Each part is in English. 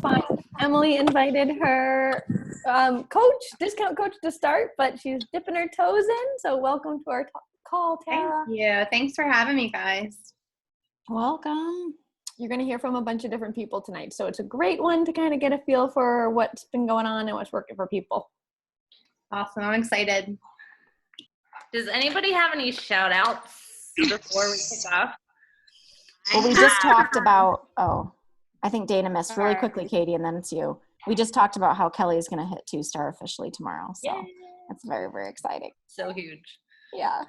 fine. Emily invited her discount coach to start, but she's dipping her toes in. So welcome to our call, Tara. Thank you. Thanks for having me, guys. Welcome. You're going to hear from a bunch of different people tonight. So it's a great one to kind of get a feel for what's been going on and what's working for people. Awesome. I'm excited. Does anybody have any shout outs before we kick off? Well, we just talked about, I think Dana missed really quickly, Katie, and then it's you. We just talked about how Kelly is going to hit 2-star officially tomorrow. So that's very, very exciting. So huge. Yeah.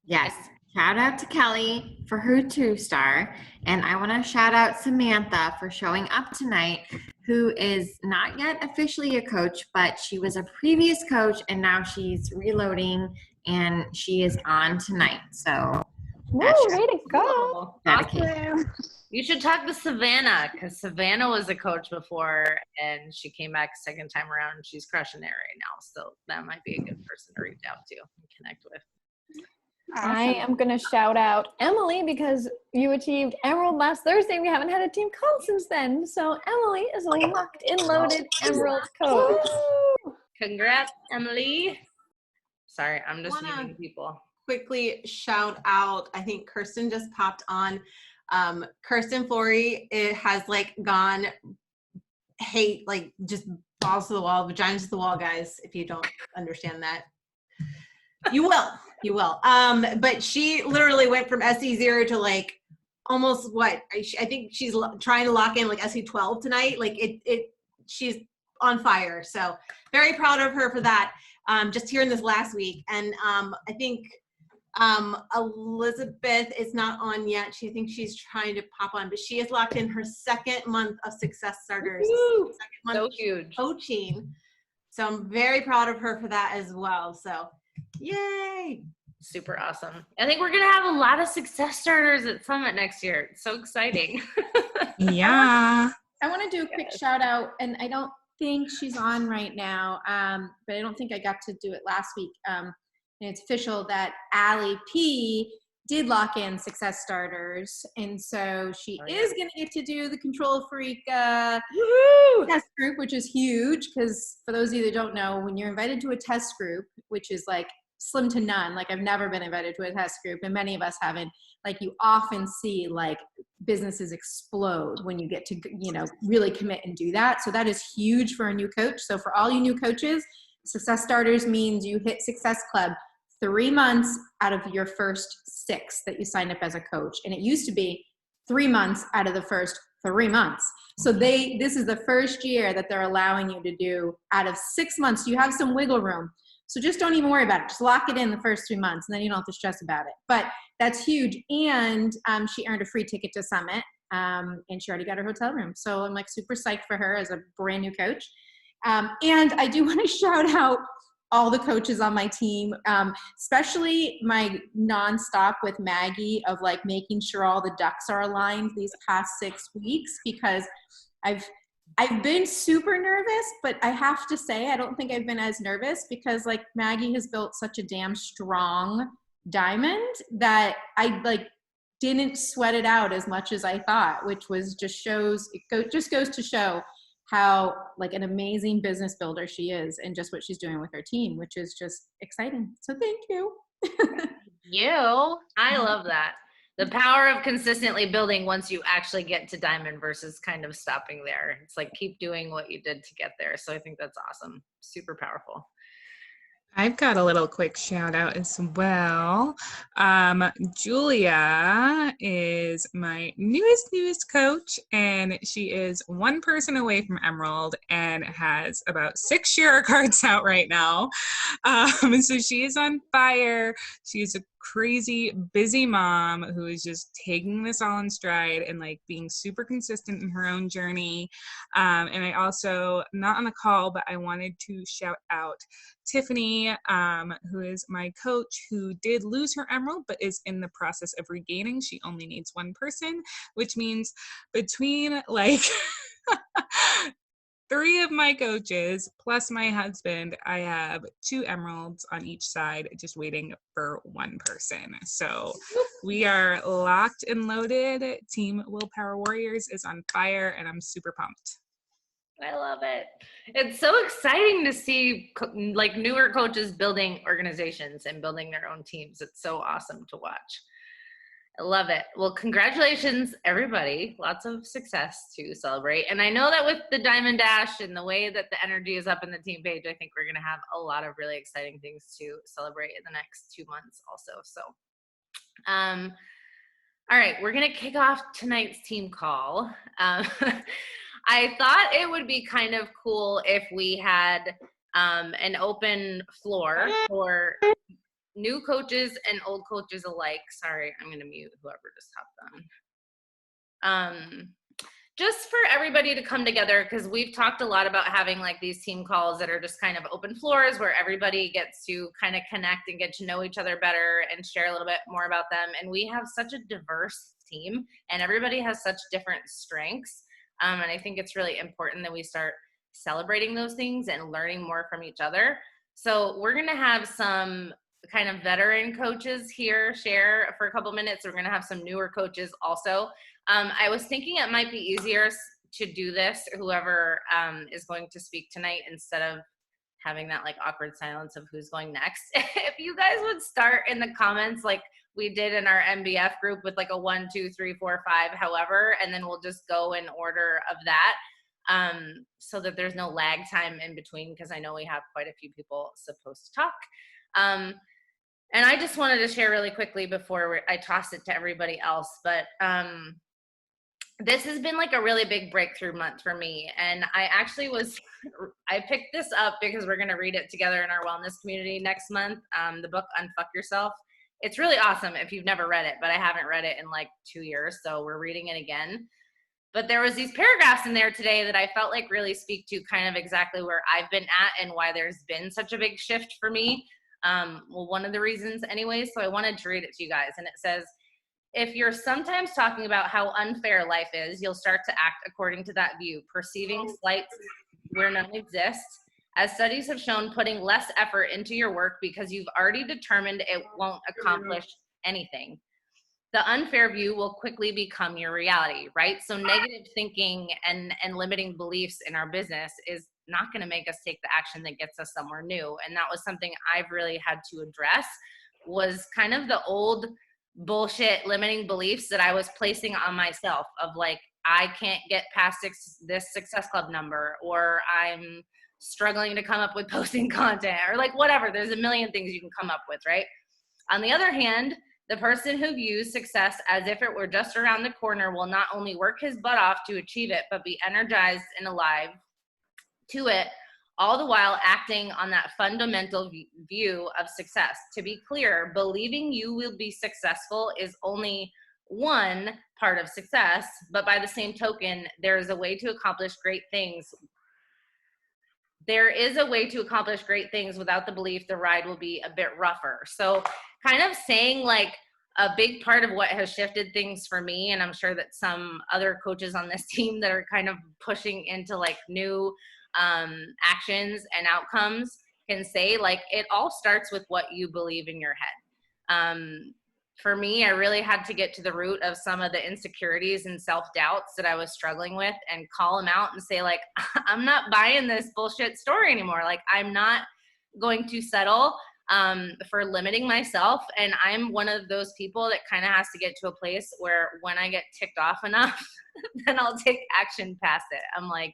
Yes. Shout out to Kelly for her 2-star. And I want to shout out Samantha for showing up tonight, who is not yet officially a coach, but she was a previous coach and now she's reloading and she is on tonight. So Woo, way to go. Awesome. You should talk to Savannah because Savannah was a coach before and she came back second time around and she's crushing it right now. So that might be a good person to reach out to and connect with. I am going to shout out Emily because you achieved Emerald last Thursday. We haven't had a team call since then. So Emily is a locked and loaded Emerald coach. Congrats, Emily. Sorry, I'm just meeting people. Quickly shout out, I think Kirsten just popped on. Kirsten Flory, it has gone just balls to the wall, vaginas to the wall, guys. If you don't understand that, you will. But she literally went from SE0 to almost I think she's trying to lock in SE12 tonight. She's on fire. So very proud of her for that. Just hearing this last week. And I think Elizabeth is not on yet. She thinks she's trying to pop on, but she has locked in her second month of Success Starters. Woo! Second month So huge. coaching. So I'm very proud of her for that as well. So yay. Super awesome. I think we're going to have a lot of Success Starters at Summit next year. It's so exciting. Yeah. I want to do a quick shout out, and I don't think she's on right now, but I don't think I got to do it last week. And it's official that Allie P did lock in Success Starters, and so she is going to get to do the Control Freak test group, which is huge because for those of you that don't know, when you're invited to a test group, which is slim to none, I've never been invited to a test group, and many of us haven't, you often see businesses explode when you get to really commit and do that. So that is huge for a new coach. So for all you new coaches, Success Starters means you hit Success Club 3 months out of your first 6 that you signed up as a coach. And it used to be 3 months out of the first 3 months. So this is the first year that they're allowing you to do out of 6 months. You have some wiggle room. So just don't even worry about it. Just lock it in the first 3 months and then you don't have to stress about it. But that's huge. And she earned a free ticket to Summit and she already got her hotel room. So I'm super psyched for her as a brand new coach. And I do want to shout out all the coaches on my team, especially my nonstop with Maggie of making sure all the ducks are aligned these past 6 weeks, because I've been super nervous, but I have to say I don't think I've been as nervous because Maggie has built such a damn strong diamond that I didn't sweat it out as much as I thought, which was just goes to show how an amazing business builder she is and just what she's doing with her team, which is just exciting. So thank you. I love that. The power of consistently building once you actually get to diamond versus kind of stopping there. It's keep doing what you did to get there. So I think that's awesome. Super powerful. I've got a little quick shout out as well. Julia is my newest coach, and she is one person away from Emerald and has about 6 Shira cards out right now. So she is on fire. She's a crazy busy mom who is just taking this all in stride and being super consistent in her own journey. And I also, not on the call, but I wanted to shout out Tiffany, who is my coach, who did lose her emerald, but is in the process of regaining. She only needs one person, which means between 3 of my coaches plus my husband, I have 2 emeralds on each side, just waiting for one person. So we are locked and loaded. Team Willpower Warriors is on fire, and I'm super pumped. I love it. It's so exciting to see like newer coaches building organizations and building their own teams. It's so awesome to watch. I love it. Well, congratulations, everybody. Lots of success to celebrate. And I know that with the Diamond Dash and the way that the energy is up in the team page, I think we're going to have a lot of really exciting things to celebrate in the next 2 months also. So, all right, we're going to kick off tonight's team call. I thought it would be kind of cool if we had an open floor for new coaches and old coaches alike. Sorry, I'm going to mute whoever just hopped on. Just for everybody to come together, because we've talked a lot about having like these team calls that are just kind of open floors where everybody gets to kind of connect and get to know each other better and share a little bit more about them. And we have such a diverse team and everybody has such different strengths. And I think it's really important that we start celebrating those things and learning more from each other. So we're going to have some kind of veteran coaches here share for a couple minutes. We're going to have some newer coaches also. I was thinking it might be easier to do this, whoever is going to speak tonight, instead of having that like awkward silence of who's going next. If you guys would start in the comments like we did in our MBF group with like a 1, 2, 3, 4, 5, however, and then we'll just go in order of that so that there's no lag time in between, because I know we have quite a few people supposed to talk. And I just wanted to share really quickly before I toss it to everybody else, but this has been like a really big breakthrough month for me. And I picked this up because we're going to read it together in our wellness community next month, the book Unfuck Yourself. It's really awesome if you've never read it, but I haven't read it in like 2 years, so we're reading it again. But there was these paragraphs in there today that I felt like really speak to kind of exactly where I've been at and why there's been such a big shift for me. Well, one of the reasons anyways, so I wanted to read it to you guys. And it says, if you're sometimes talking about how unfair life is, you'll start to act according to that view, perceiving slights where none exist. As studies have shown, putting less effort into your work because you've already determined it won't accomplish anything. The unfair view will quickly become your reality, right? So negative thinking and limiting beliefs in our business is not going to make us take the action that gets us somewhere new. And that was something I've really had to address, was kind of the old bullshit limiting beliefs that I was placing on myself of like, I can't get past this Success Club number, or I'm struggling to come up with posting content, or like whatever. There's a million things you can come up with, right? On the other hand, the person who views success as if it were just around the corner will not only work his butt off to achieve it, but be energized and alive to it, all the while acting on that fundamental view of success. To be clear, believing you will be successful is only one part of success, but by the same token, there is a way to accomplish great things. There is a way to accomplish great things without the belief the ride will be a bit rougher. So kind of saying like a big part of what has shifted things for me, and I'm sure that some other coaches on this team that are kind of pushing into like new actions and outcomes can say, like, it all starts with what you believe in your head. For me, I really had to get to the root of some of the insecurities and self-doubts that I was struggling with and call them out and say, like, I'm not buying this bullshit story anymore. Like, I'm not going to settle for limiting myself. And I'm one of those people that kind of has to get to a place where when I get ticked off enough, then I'll take action past it. I'm like,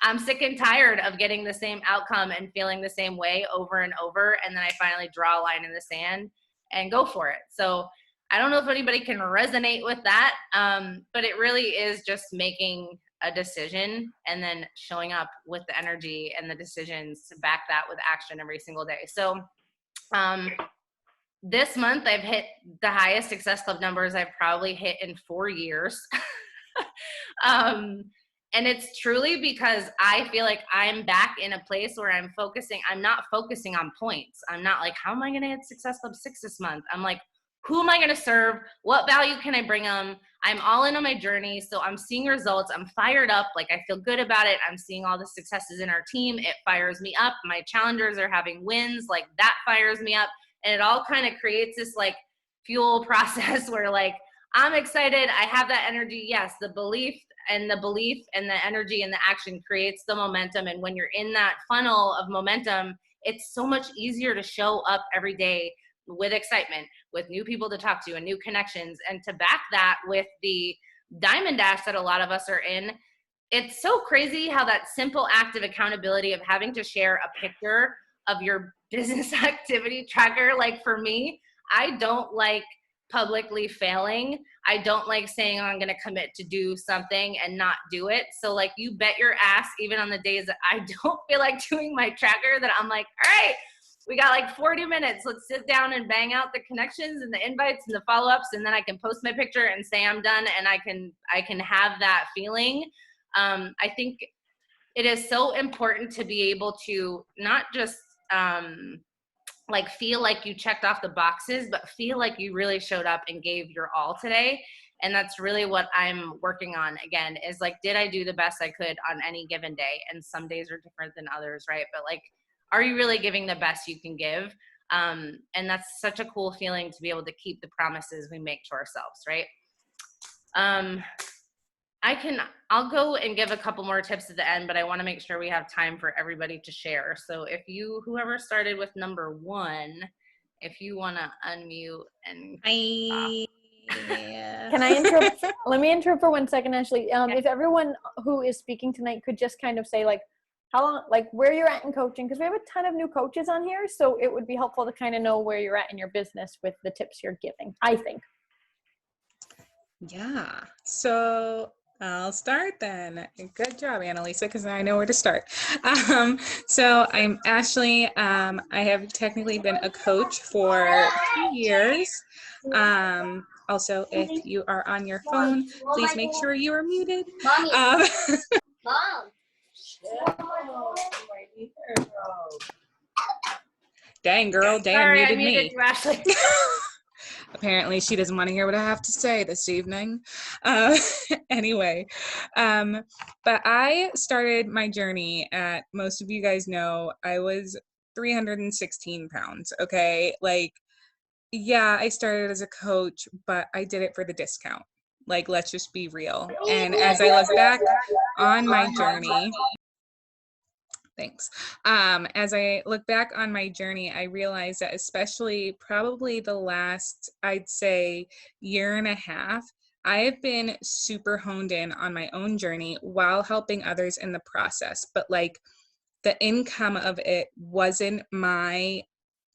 I'm sick and tired of getting the same outcome and feeling the same way over and over. And then I finally draw a line in the sand and go for it. So I don't know if anybody can resonate with that, but it really is just making a decision and then showing up with the energy and the decisions to back that with action every single day. So this month I've hit the highest Success Club numbers I've probably hit in 4 years. And it's truly because I feel like I'm back in a place where I'm not focusing on points. I'm not like, how am I going to hit Success Club 6 this month? I'm like, who am I going to serve? What value can I bring them? I'm all in on my journey. So I'm seeing results. I'm fired up. Like, I feel good about it. I'm seeing all the successes in our team. It fires me up. My challengers are having wins. Like, that fires me up. And it all kind of creates this like fuel process where like, I'm excited. I have that energy. Yes, the belief and the energy and the action creates the momentum. And when you're in that funnel of momentum, it's so much easier to show up every day with excitement, with new people to talk to and new connections. And to back that with the diamond dash that a lot of us are in, it's so crazy how that simple act of accountability of having to share a picture of your business activity tracker. Like, for me, I don't like publicly failing. I don't like saying, oh, I'm going to commit to do something and not do it. So like, you bet your ass, even on the days that I don't feel like doing my tracker, that I'm like, all right, we got like 40 minutes. Let's sit down and bang out the connections and the invites and the follow-ups. And then I can post my picture and say I'm done. And I can have that feeling. I think it is so important to be able to not just, like feel like you checked off the boxes, but feel like you really showed up and gave your all today. And that's really what I'm working on again, is like, did I do the best I could on any given day? And some days are different than others, right? But like, are you really giving the best you can give? And that's such a cool feeling to be able to keep the promises we make to ourselves, right? I'll go and give a couple more tips at the end, but I want to make sure we have time for everybody to share. So if whoever started with number 1, if you want to unmute and Can I interrupt? Let me interrupt for 1 second, Ashley. If everyone who is speaking tonight could just kind of say like how long, like where you're at in coaching, because we have a ton of new coaches on here, so it would be helpful to kind of know where you're at in your business with the tips you're giving, I think. Yeah. So I'll start then. Good job, Annalisa, because now I know where to start. So I'm Ashley. I have technically been a coach for 2 years. Also, if you are on your phone, please make sure you are muted. Mom. Dang, girl. Dang, sorry, muted I muted me. you, Ashley. Apparently she doesn't want to hear what I have to say this evening. Anyway, but I started my journey at, most of you guys know, I was 316 pounds, okay? Like, yeah, I started as a coach, but I did it for the discount. Like, let's just be real. And as I look back on my journey, thanks. As I look back on my journey, I realized that especially probably the last, I'd say, year and a half, I have been super honed in on my own journey while helping others in the process. But like, the income of it wasn't my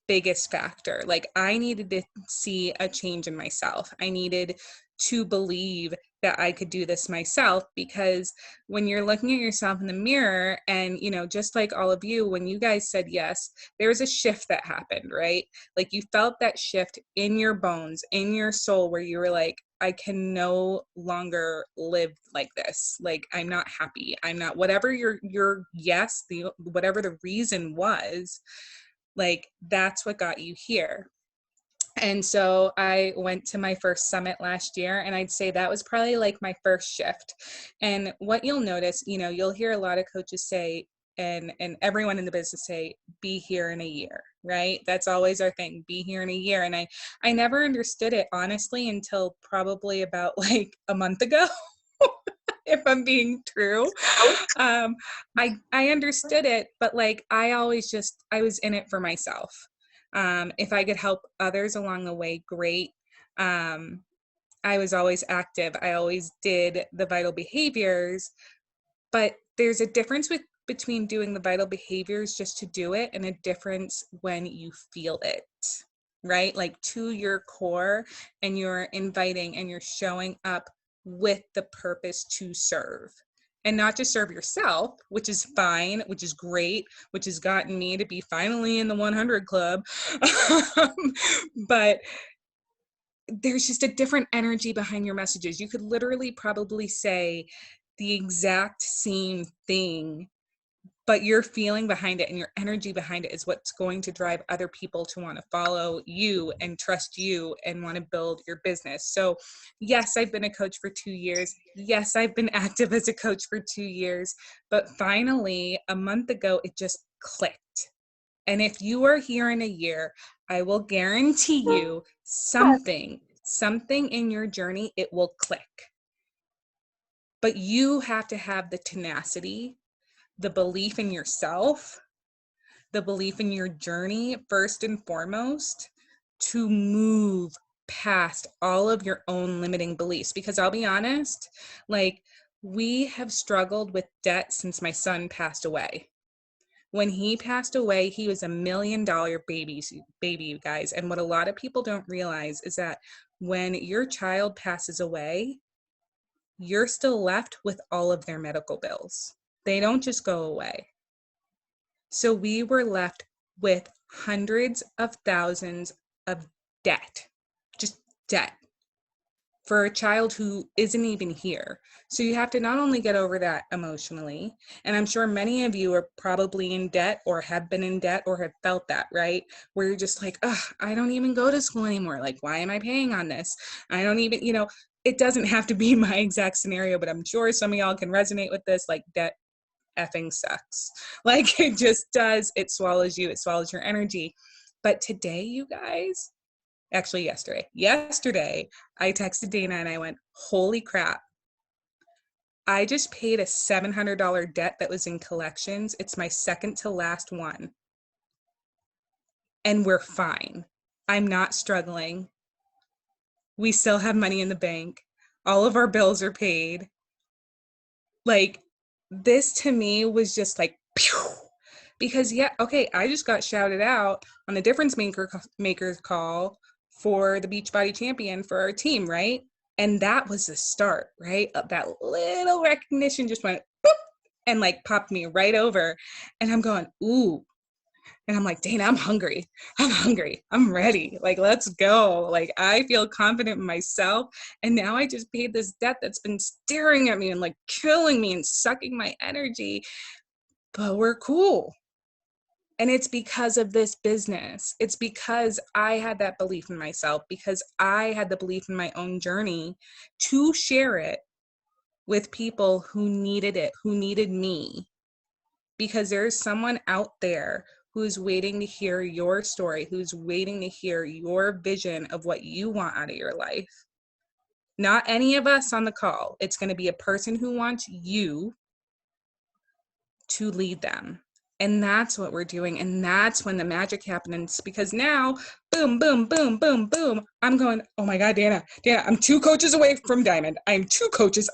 biggest factor. Like, I needed to see a change in myself. I needed to believe that I could do this myself, because when you're looking at yourself in the mirror, and, you know, just like all of you, when you guys said yes, there was a shift that happened, right? Like, you felt that shift in your bones, in your soul, where you were like, I can no longer live like this. Like, I'm not happy. I'm not, whatever your yes, whatever the reason was, like, that's what got you here. And so I went to my first summit last year, and I'd say that was probably like my first shift. And what you'll notice, you know, you'll hear a lot of coaches say, and everyone in the business say, be here in a year, right? That's always our thing, be here in a year. And I never understood it, honestly, until probably about like a month ago. If I'm being true. I understood it, but like, I was in it for myself. If I could help others along the way, great. I was always active. I always did the vital behaviors, but there's a difference between doing the vital behaviors just to do it, and a difference when you feel it, right? Like, to your core, and you're inviting and you're showing up with the purpose to serve. And not just serve yourself, which is fine, which is great, which has gotten me to be finally in the 100 club. But there's just a different energy behind your messages. You could literally probably say the exact same thing but your feeling behind it and your energy behind it is what's going to drive other people to want to follow you and trust you and want to build your business. So yes, I've been a coach for 2 years. Yes, I've been active as a coach for 2 years, but finally a month ago, it just clicked. And if you are here in a year, I will guarantee you something in your journey, it will click. But you have to have the tenacity, the belief in yourself, the belief in your journey, first and foremost, to move past all of your own limiting beliefs. Because I'll be honest, like, we have struggled with debt since my son passed away. When he passed away, he was $1 million baby, you guys. And what a lot of people don't realize is that when your child passes away, you're still left with all of their medical bills. They don't just go away. So we were left with hundreds of thousands of debt, just debt, for a child who isn't even here. So you have to not only get over that emotionally, and I'm sure many of you are probably in debt or have been in debt or have felt that, right? Where you're just like, ugh, I don't even go to school anymore. Like, why am I paying on this? I don't even, it doesn't have to be my exact scenario, but I'm sure some of y'all can resonate with this. Like, debt effing sucks. Like, it just does. It swallows you. It swallows your energy. But today, you guys, actually yesterday, I texted Dana and I went, holy crap. I just paid a $700 debt that was in collections. It's my second to last one. And we're fine. I'm not struggling. We still have money in the bank. All of our bills are paid. Like, this to me was just like, pew. Because I just got shouted out on the difference makers call for the Beachbody champion for our team, right? And that was the start, right? That little recognition just went boop, and like popped me right over. And I'm going, ooh. And I'm like, Dana, I'm hungry. I'm ready. Like, let's go. Like, I feel confident in myself. And now I just paid this debt that's been staring at me and like killing me and sucking my energy. But we're cool. And it's because of this business. It's because I had that belief in myself, because I had the belief in my own journey to share it with people who needed it, who needed me. Because there's someone out there who's waiting to hear your story, who's waiting to hear your vision of what you want out of your life. Not any of us on the call. It's going to be a person who wants you to lead them. And that's what we're doing. And that's when the magic happens, because now, boom, boom, boom, boom, boom, I'm going, oh my God, Dana, I'm 2 coaches away from Diamond. I'm 2 coaches.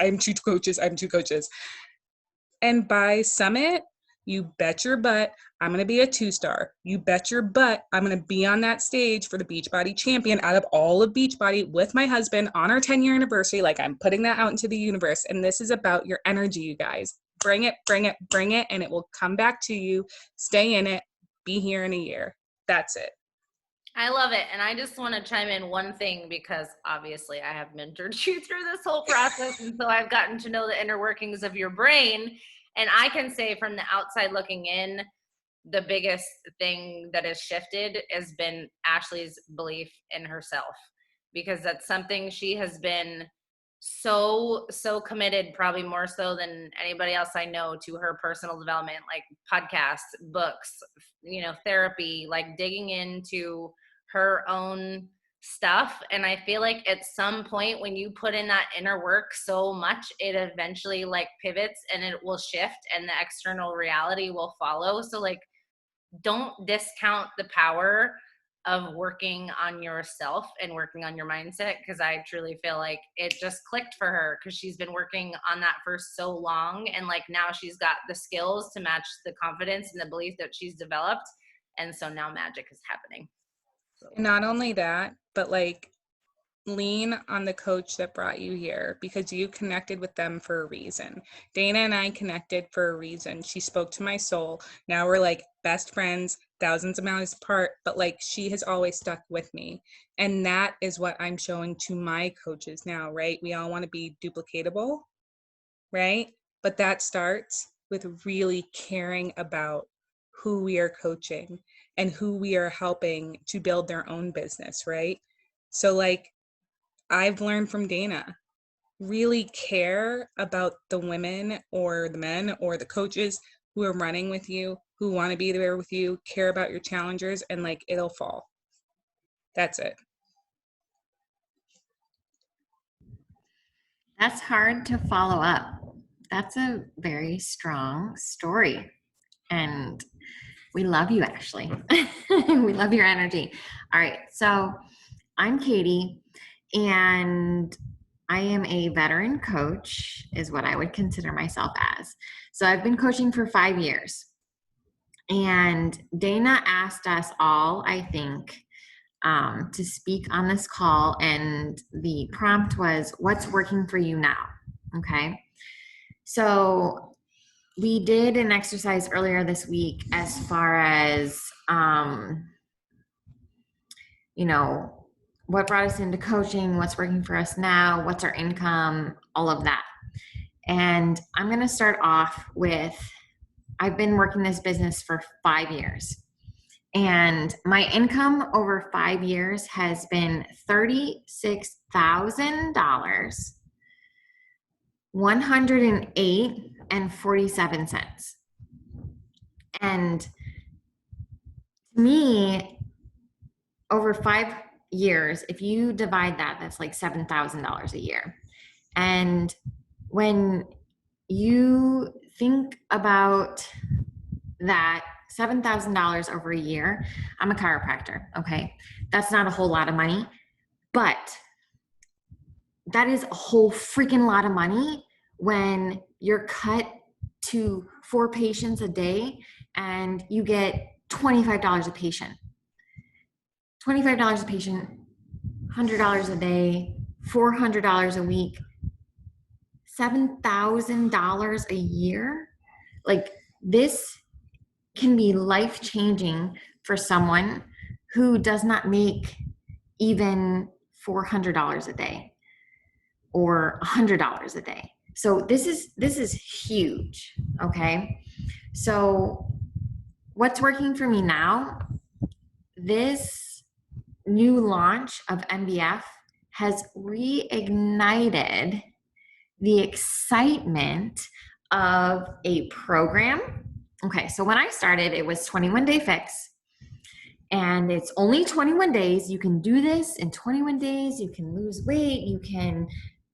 And by Summit, you bet your butt I'm going to be a 2-star. You bet your butt I'm going to be on that stage for the Beachbody champion out of all of Beachbody with my husband on our 10-year anniversary. Like, I'm putting that out into the universe. And this is about your energy, you guys. Bring it, and it will come back to you. Stay in it. Be here in a year. That's it. I love it. And I just want to chime in one thing, because obviously I have mentored you through this whole process. And so I've gotten to know the inner workings of your brain. And I can say from the outside looking in, the biggest thing that has shifted has been Ashley's belief in herself, because that's something she has been so committed, probably more so than anybody else I know, to her personal development, like podcasts, books, therapy, like digging into her own stuff. And I feel like at some point when you put in that inner work so much, it eventually like pivots and it will shift and the external reality will follow. So like, don't discount the power of working on yourself and working on your mindset, because I truly feel like it just clicked for her, because she's been working on that for so long, and like now she's got the skills to match the confidence and the belief that she's developed, and so now magic is happening. So. Not only that, but like, lean on the coach that brought you here, because you connected with them for a reason. Dana and I connected for a reason. She spoke to my soul. Now we're like best friends, thousands of miles apart, but like, she has always stuck with me. And that is what I'm showing to my coaches now, right? We all want to be duplicatable, right? But that starts with really caring about who we are coaching and who we are helping to build their own business, right? So like I've learned from Dana, really care about the women or the men or the coaches who are running with you, who want to be there with you, care about your challengers, and like it'll fall. That's it. That's hard to follow up. That's a very strong story. And we love you, Ashley. We love your energy. All right. So I'm Katie, and I am a veteran coach, is what I would consider myself as. So I've been coaching for 5 years. And Dana asked us all, I think, to speak on this call, and the prompt was, what's working for you now? Okay. So we did an exercise earlier this week as far as, you know, what brought us into coaching, what's working for us now, what's our income, all of that. And I'm going to start off with, I've been working this business for 5 years. And my income over 5 years has been $36,000, 108.47. And to me, over 5 years, if you divide that, that's like $7,000 a year. And when you think about that, $7,000 over a year, I'm a chiropractor, okay? That's not a whole lot of money, but that is a whole freaking lot of money when you're cut to 4 patients a day and you get $25 a patient. $25 a patient, $100 a day, $400 a week, $7,000 a year. Like, this can be life-changing for someone who does not make even $400 a day or $100 a day. So this is huge, okay? So what's working for me now? This new launch of MBF has reignited the excitement of a program. Okay, so when I started, it was 21 Day Fix, and it's only 21 days. You can do this in 21 days. You can lose weight. You can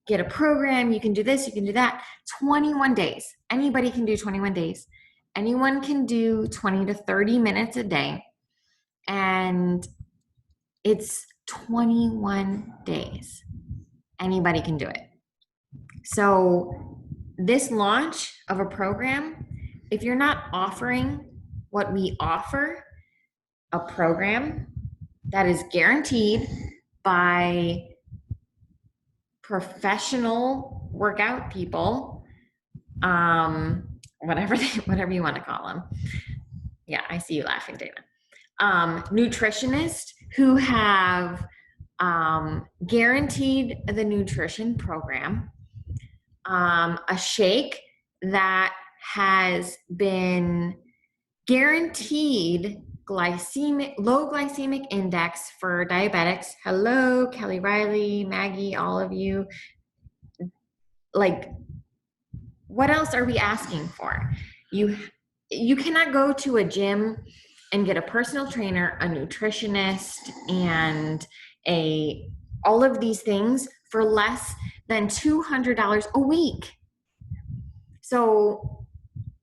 get a program. You can do this. You can do that. 21 days. Anybody can do 21 days. Anyone can do 20 to 30 minutes a day, and it's 21 days. Anybody can do it. So this launch of a program, if you're not offering what we offer, a program that is guaranteed by professional workout people, whatever you want to call them. Yeah, I see you laughing, Dana. Nutritionists who have guaranteed the nutrition program, a shake that has been guaranteed low glycemic index for diabetics. Hello, Kelly Riley, Maggie, all of you. Like, what else are we asking for? You cannot go to a gym and get a personal trainer, a nutritionist, and all of these things for less than $200 a week. So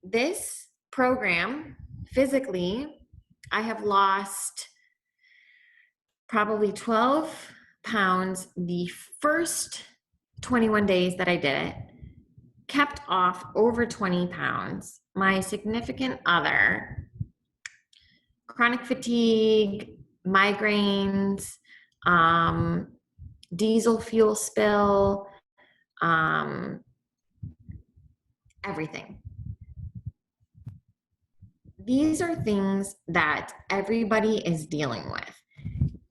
this program, physically, I have lost probably 12 pounds the first 21 days that I did it, kept off over 20 pounds. My significant other, chronic fatigue, migraines, diesel fuel spill, everything. These are things that everybody is dealing with.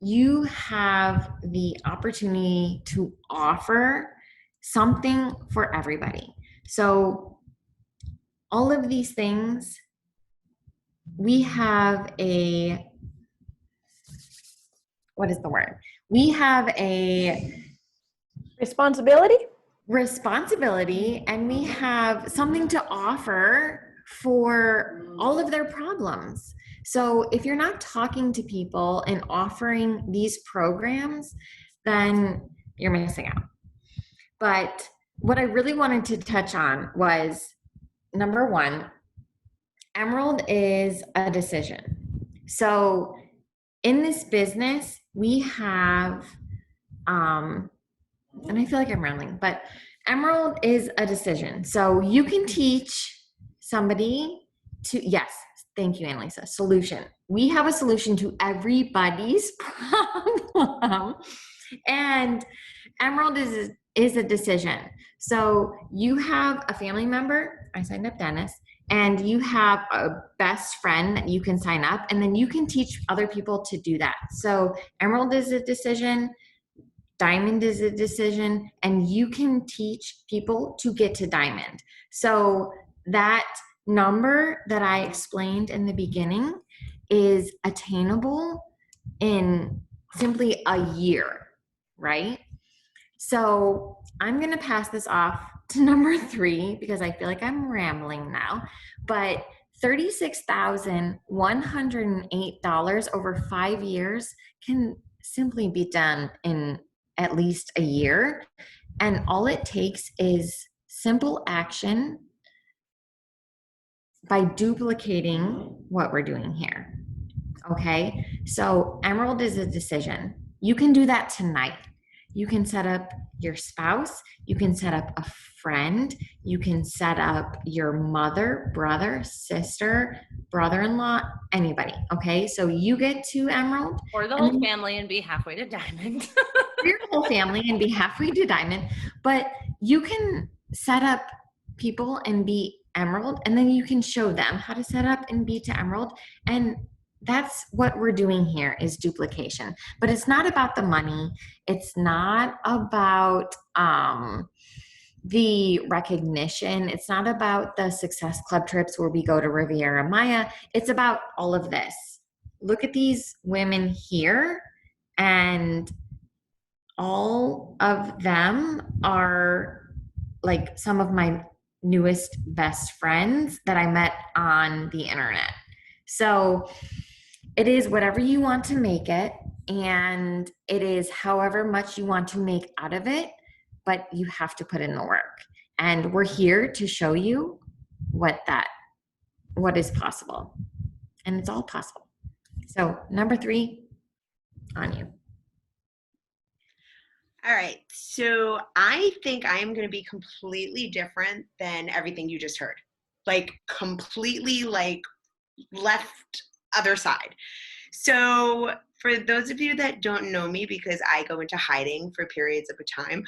You have the opportunity to offer something for everybody. So all of these things, we have a, what is the word? We have a Responsibility? responsibility, and we have something to offer for all of their problems. So if you're not talking to people and offering these programs, then you're missing out. But what I really wanted to touch on was, number one, Emerald is a decision. So in this business, we have, and I feel like I'm rambling, but Emerald is a decision. So you can teach somebody to, yes, thank you, Annalisa, solution. We have a solution to everybody's problem. And Emerald is a decision. So you have a family member, I signed up Dennis, and you have a best friend that you can sign up, and then you can teach other people to do that. So Emerald is a decision, Diamond is a decision, and you can teach people to get to Diamond. So that number that I explained in the beginning is attainable in simply a year, right? So I'm going to pass this off to number 3 because I feel like I'm rambling now, but $36,108 over 5 years can simply be done in at least a year. And all it takes is simple action by duplicating what we're doing here. Okay, so Emerald is a decision. You can do that tonight. You can set up your spouse, you can set up a friend, you can set up your mother, brother, sister, brother-in-law, anybody. Okay, so you get to Emerald. Or the whole family and be halfway to Diamond. Your whole family and be halfway to Diamond. But you can set up people and be Emerald, and then you can show them how to set up and be to Emerald. And that's what we're doing here, is duplication. But it's not about the money. It's not about the recognition. It's not about the Success Club trips where we go to Riviera Maya. It's about all of this. Look at these women here, and all of them are like some of my newest best friends that I met on the internet. So it is whatever you want to make it, and it is however much you want to make out of it, but you have to put in the work. And we're here to show you what is possible. And it's all possible. So number 3, on you. All right. So I think I am going to be completely different than everything you just heard. Like completely like left other side. So for those of you that don't know me, because I go into hiding for periods of a time,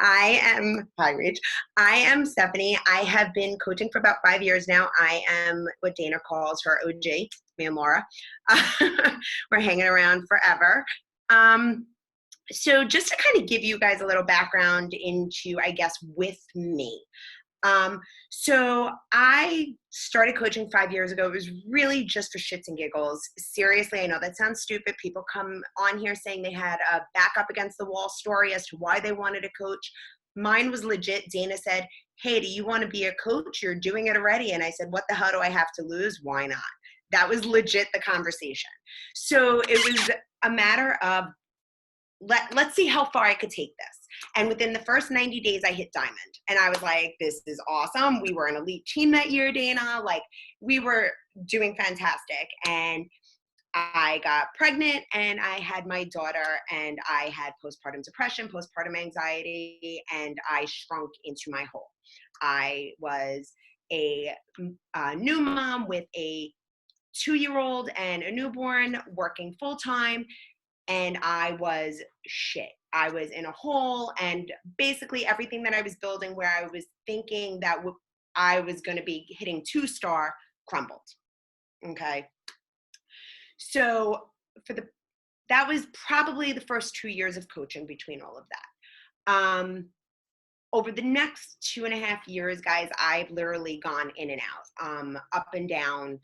I am, hi Rach, I am Stephanie. I have been coaching for about 5 years now. I am what Dana calls her OG, me and Laura. We're hanging around forever. So just to kind of give you guys a little background into, I guess, with me. So I started coaching 5 years ago. It was really just for shits and giggles. Seriously, I know that sounds stupid. People come on here saying they had a back up against the wall story as to why they wanted to coach. Mine was legit. Dana said, hey, do you want to be a coach? You're doing it already. And I said, what the hell do I have to lose? Why not? That was legit the conversation. So it was a matter of, let's see how far I could take this. And within the first 90 days, I hit Diamond. And I was like, this is awesome. We were an elite team that year, Dana. Like, we were doing fantastic. And I got pregnant and I had my daughter, and I had postpartum depression, postpartum anxiety, and I shrunk into my hole. I was a new mom with a 2-year-old and a newborn, working full time. And I was shit. I was in a hole, and basically everything that I was building, where I was thinking that I was going to be hitting 2-star, crumbled. Okay. So that was probably the first 2 years of coaching between all of that. over the next 2.5 years, guys, I've literally gone in and out, up and down,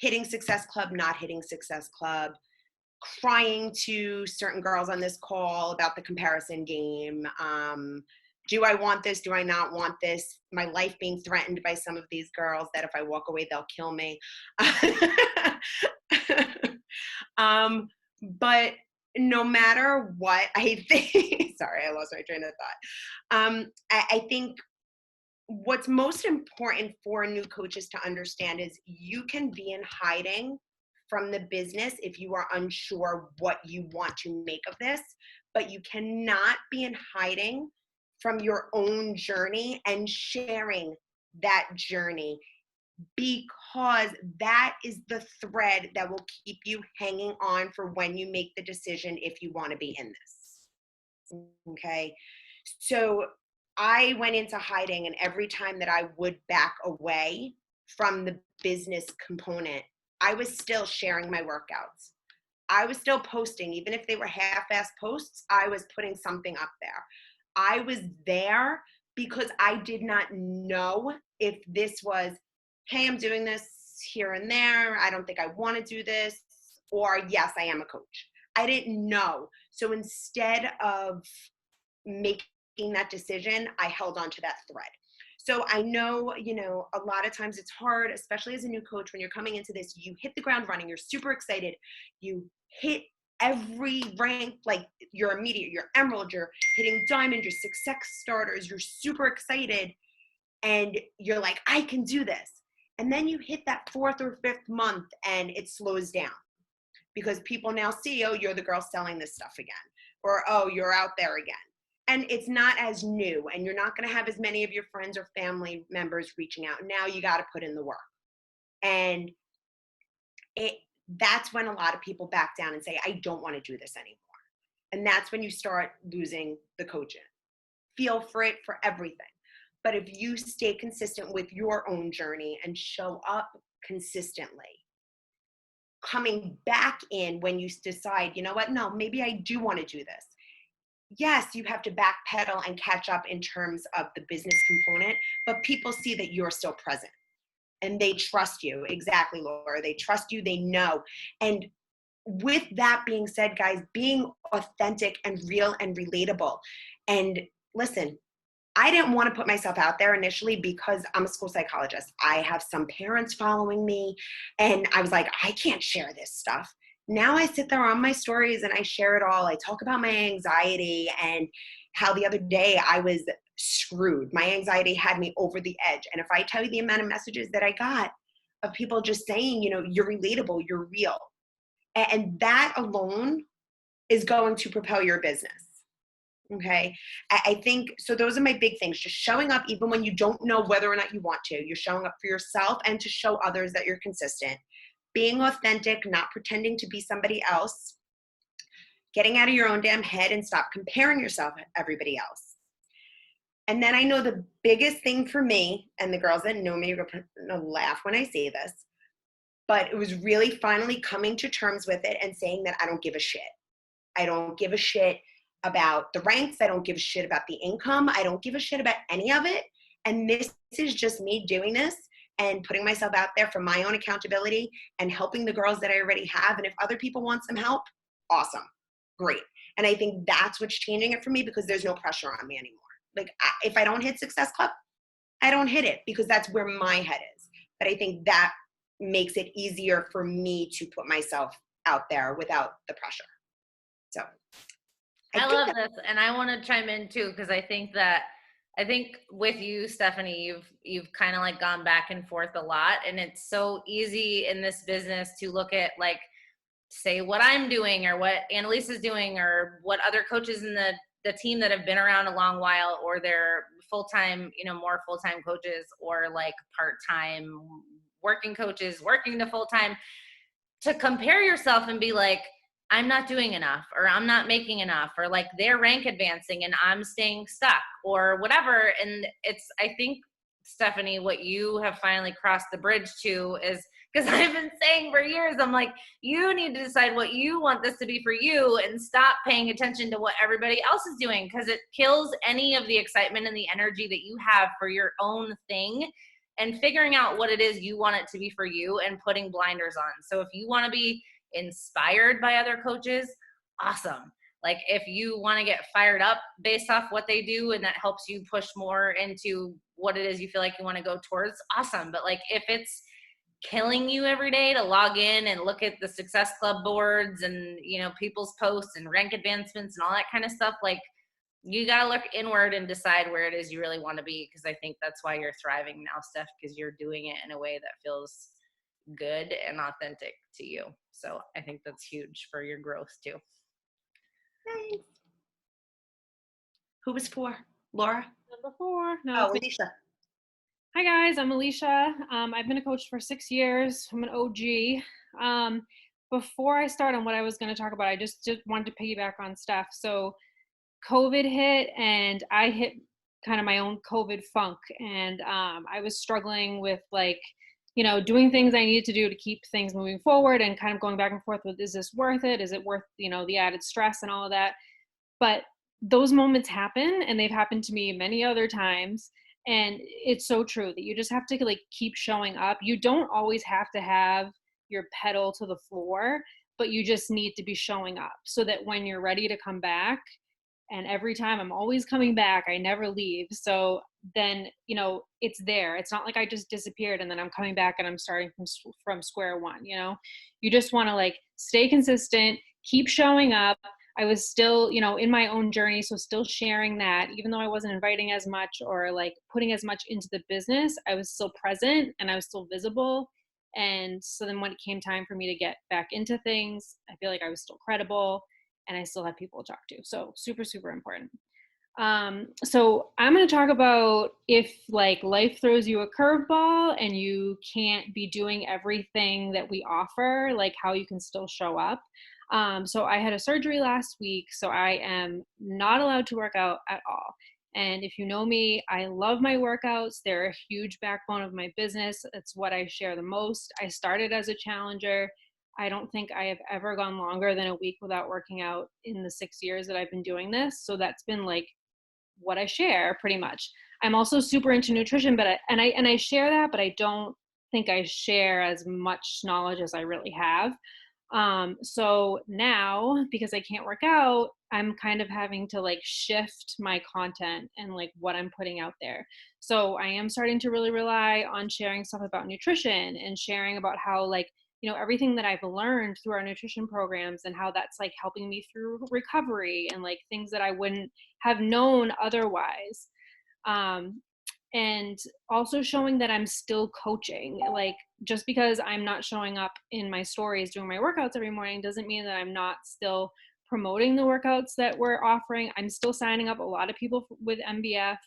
hitting Success Club, not hitting Success Club, crying to certain girls on this call about the comparison game. Do I want this? Do I not want this? My life being threatened by some of these girls that if I walk away, they'll kill me. But no matter what, I think, sorry, I lost my train of thought. I think what's most important for new coaches to understand is you can be in hiding from the business if you are unsure what you want to make of this, but you cannot be in hiding from your own journey and sharing that journey, because that is the thread that will keep you hanging on for when you make the decision if you want to be in this. Okay, so I went into hiding, and every time that I would back away from the business component, I was still sharing my workouts. I was still posting, even if they were half-assed posts, I was putting something up there. I was there because I did not know if this was, hey, I'm doing this here and there, I don't think I want to do this, or yes, I am a coach. I didn't know. So instead of making that decision, I held on to that thread. So I know, a lot of times it's hard, especially as a new coach, when you're coming into this, you hit the ground running, you're super excited, you hit every rank, like you're immediate, you're emerald, you're hitting diamond, you're success starters, you're super excited, and you're like, I can do this. And then you hit that 4th or 5th month and it slows down because people now see, oh, you're the girl selling this stuff again, or oh, you're out there again. And it's not as new, and you're not going to have as many of your friends or family members reaching out. Now you got to put in the work. And that's when a lot of people back down and say, I don't want to do this anymore. And that's when you start losing the coaching. Feel for it for everything. But if you stay consistent with your own journey and show up consistently, coming back in when you decide, you know what, no, maybe I do want to do this. Yes, you have to backpedal and catch up in terms of the business component, but people see that you're still present and they trust you. Exactly, Laura. They trust you, they know. And with that being said, guys, being authentic and real and relatable. And listen, I didn't want to put myself out there initially because I'm a school psychologist. I have some parents following me, and I was like, I can't share this stuff. Now I sit there on my stories and I share it all. I talk about my anxiety and how the other day I was screwed. My anxiety had me over the edge. And if I tell you the amount of messages that I got of people just saying, you're relatable, you're real. And that alone is going to propel your business. Okay. I think, so those are my big things. Just showing up even when you don't know whether or not you want to. You're showing up for yourself and to show others that you're consistent. Being authentic, not pretending to be somebody else. Getting out of your own damn head and stop comparing yourself to everybody else. And then I know the biggest thing for me, and the girls that know me are going to laugh when I say this, but it was really finally coming to terms with it and saying that I don't give a shit. I don't give a shit about the ranks. I don't give a shit about the income. I don't give a shit about any of it. And this is just me doing this and putting myself out there for my own accountability and helping the girls that I already have. And if other people want some help, awesome, great. And I think that's what's changing it for me, because there's no pressure on me anymore. Like if I don't hit Success Club, I don't hit it because that's where my head is. But I think that makes it easier for me to put myself out there without the pressure. So I love this, and I want to chime in too, because I think with you, Stephanie, you've kind of like gone back and forth a lot, and it's so easy in this business to look at, like, say what I'm doing or what Annalise is doing or what other coaches in the team that have been around a long while, or they're full-time, more full-time coaches, or like part-time working coaches working to full-time, to compare yourself and be like, I'm not doing enough, or I'm not making enough, or like they're rank advancing and I'm staying stuck, or whatever. And I think, Stephanie, what you have finally crossed the bridge to is Because I've been saying for years, I'm like, you need to decide what you want this to be for you and stop paying attention to what everybody else is doing, because it kills any of the excitement and the energy that you have for your own thing, and figuring out what it is you want it to be for you and putting blinders on. So if you want to be inspired by other coaches, awesome. Like if you want to get fired up based off what they do and that helps you push more into what it is you feel like you want to go towards, awesome. But like if it's killing you every day to log in and look at the Success Club boards and, you know, people's posts and rank advancements and all that kind of stuff, like you got to look inward and decide where it is you really want to be. Because I think that's why you're thriving now, Steph, because you're doing it in a way that feels good and authentic to you. So I think that's huge for your growth too. Thanks. Who was for? Laura? Number 4. No. Oh, Alicia. Hi guys, I'm Alicia. I've been a coach for 6 years. I'm an OG. Before I start on what I was going to talk about, I just wanted to piggyback on Steph. So COVID hit and I hit kind of my own COVID funk, and I was struggling with like, you know, doing things I needed to do to keep things moving forward and kind of going back and forth with, is this worth it? Is it worth, you know, the added stress and all of that? But those moments happen, and they've happened to me many other times. And it's so true that you just have to like keep showing up. You don't always have to have your pedal to the floor, but you just need to be showing up so that when you're ready to come back, and every time I'm always coming back, I never leave. So then, you know, it's there. It's not like I just disappeared and then I'm coming back and I'm starting from square one, you know? You just want to like stay consistent, keep showing up. I was still, you know, in my own journey, so still sharing that, even though I wasn't inviting as much or like putting as much into the business, I was still present and I was still visible. And so then when it came time for me to get back into things, I feel like I was still credible and I still had people to talk to. So super, super important. So I'm going to talk about if like life throws you a curveball and you can't be doing everything that we offer, like how you can still show up. So I had a surgery last week, so I am not allowed to work out at all. And if you know me, I love my workouts. They're a huge backbone of my business. It's what I share the most. I started as a challenger. I don't think I have ever gone longer than a week without working out in the 6 years that I've been doing this. So that's been like what I share pretty much. I'm also super into nutrition, but I share that, but I don't think I share as much knowledge as I really have. So now, because I can't work out, I'm kind of having to like shift my content and like what I'm putting out there. So I am starting to really rely on sharing stuff about nutrition and sharing about how like, you know, everything that I've learned through our nutrition programs and how that's like helping me through recovery and like things that I wouldn't have known otherwise. And also showing that I'm still coaching. Like just because I'm not showing up in my stories doing my workouts every morning doesn't mean that I'm not still promoting the workouts that we're offering. I'm still signing up a lot of people with MBF.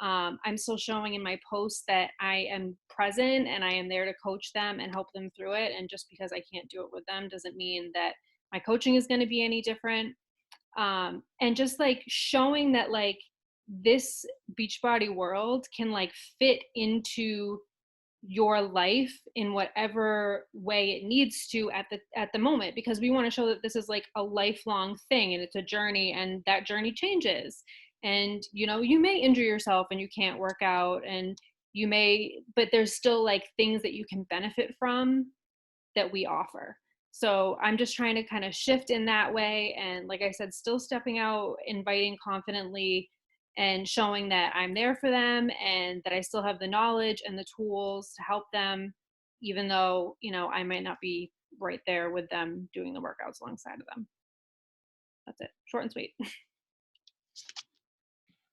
I'm still showing in my posts that I am present and I am there to coach them and help them through it. And just because I can't do it with them doesn't mean that my coaching is going to be any different. And just like showing that like this Beachbody world can like fit into your life in whatever way it needs to at the moment, because we want to show that this is like a lifelong thing and it's a journey, and that journey changes. And, you know, you may injure yourself and you can't work out, and you may, but there's still like things that you can benefit from that we offer. So I'm just trying to kind of shift in that way. And like I said, still stepping out, inviting confidently, and showing that I'm there for them and that I still have the knowledge and the tools to help them, even though, you know, I might not be right there with them doing the workouts alongside of them. That's it. Short and sweet.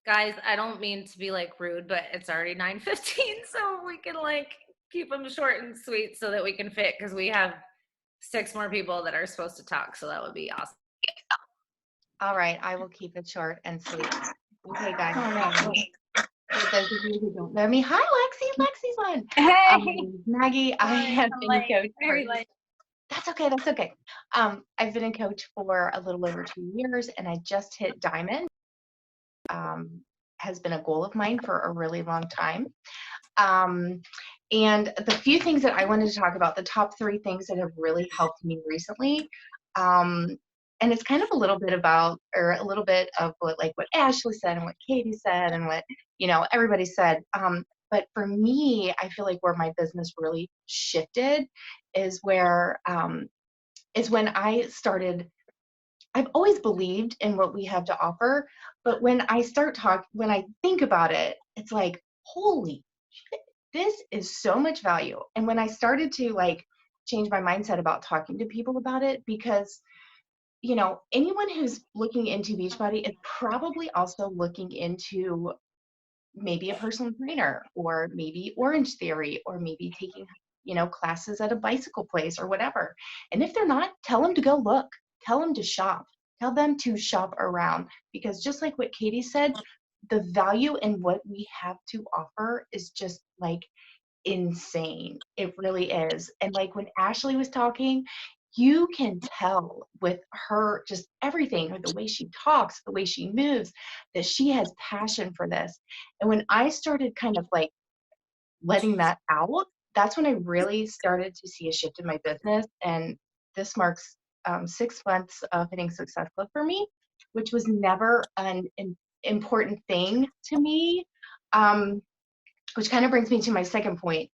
Guys, I don't mean to be like rude, but it's already 9:15, so we can like keep them short and sweet so that we can fit, because we have 6 more people that are supposed to talk, so that would be awesome. All right, I will keep it short and sweet. Okay, guys. For those of you who don't know me, hi, Lexi. Lexi's on. Hey, Maggie. I have been late, coach. very late. That's okay. That's okay. I've been a coach for a little over 2 years, and I just hit diamond. Has been a goal of mine for a really long time. And the few things that I wanted to talk about, the top 3 things that have really helped me recently, and it's kind of a little bit about, or a little bit of what, like what Ashley said and what Katie said and what, everybody said. But for me, I feel like where my business really shifted is is when I started. I've always believed in what we have to offer, but when I when I think about it, it's like, holy shit, this is so much value. And when I started to like change my mindset about talking to people about it, because anyone who's looking into Beachbody is probably also looking into maybe a personal trainer, or maybe Orange Theory, or maybe taking, classes at a bicycle place or whatever. And if they're not, tell them to go look, tell them to shop, tell them to shop around, because just like what Katie said, the value in what we have to offer is just like insane. It really is. And like when Ashley was talking, you can tell with her, just everything, or the way she talks, the way she moves, that she has passion for this. And when I started kind of like letting that out, that's when I really started to see a shift in my business. And this marks 6 months of hitting Success Club for me, which was never an important thing to me. Which kind of brings me to my second point.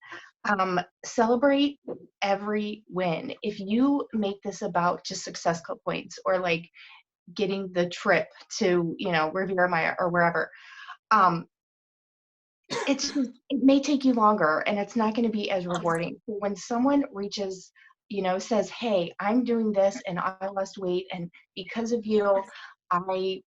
Celebrate every win. If you make this about just Success Club points, or like getting the trip to, Riviera Maya or wherever, it may take you longer and it's not going to be as rewarding. So when someone reaches, says, hey, I'm doing this and I lost weight, and because of you, I,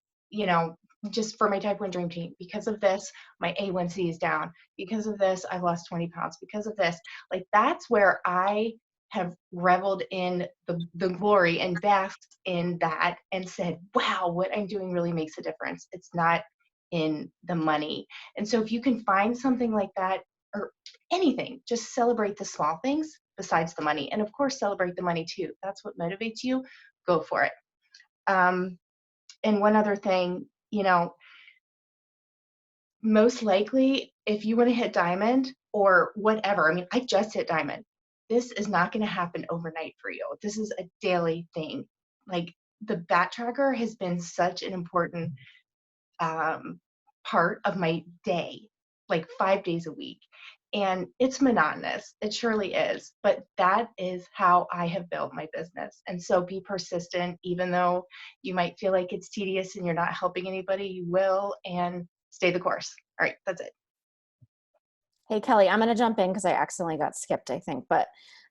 just for my type 1 dream team, because of this, my A1C is down. Because of this, I've lost 20 pounds. Because of this, like, that's where I have reveled in the glory and basked in that and said, wow, what I'm doing really makes a difference. It's not in the money. And so if you can find something like that, or anything, just celebrate the small things besides the money. And of course, celebrate the money too. That's what motivates you. Go for it. And one other thing, most likely, if you want to hit diamond or whatever, I mean, I just hit diamond. This is not going to happen overnight for you. This is a daily thing. Like, the bat tracker has been such an important part of my day, like 5 days a week. And it's monotonous. It surely is. But that is how I have built my business. And so be persistent, even though you might feel like it's tedious and you're not helping anybody, you will, and stay the course. All right, that's it. Hey, Kelly, I'm going to jump in because I accidentally got skipped, I think.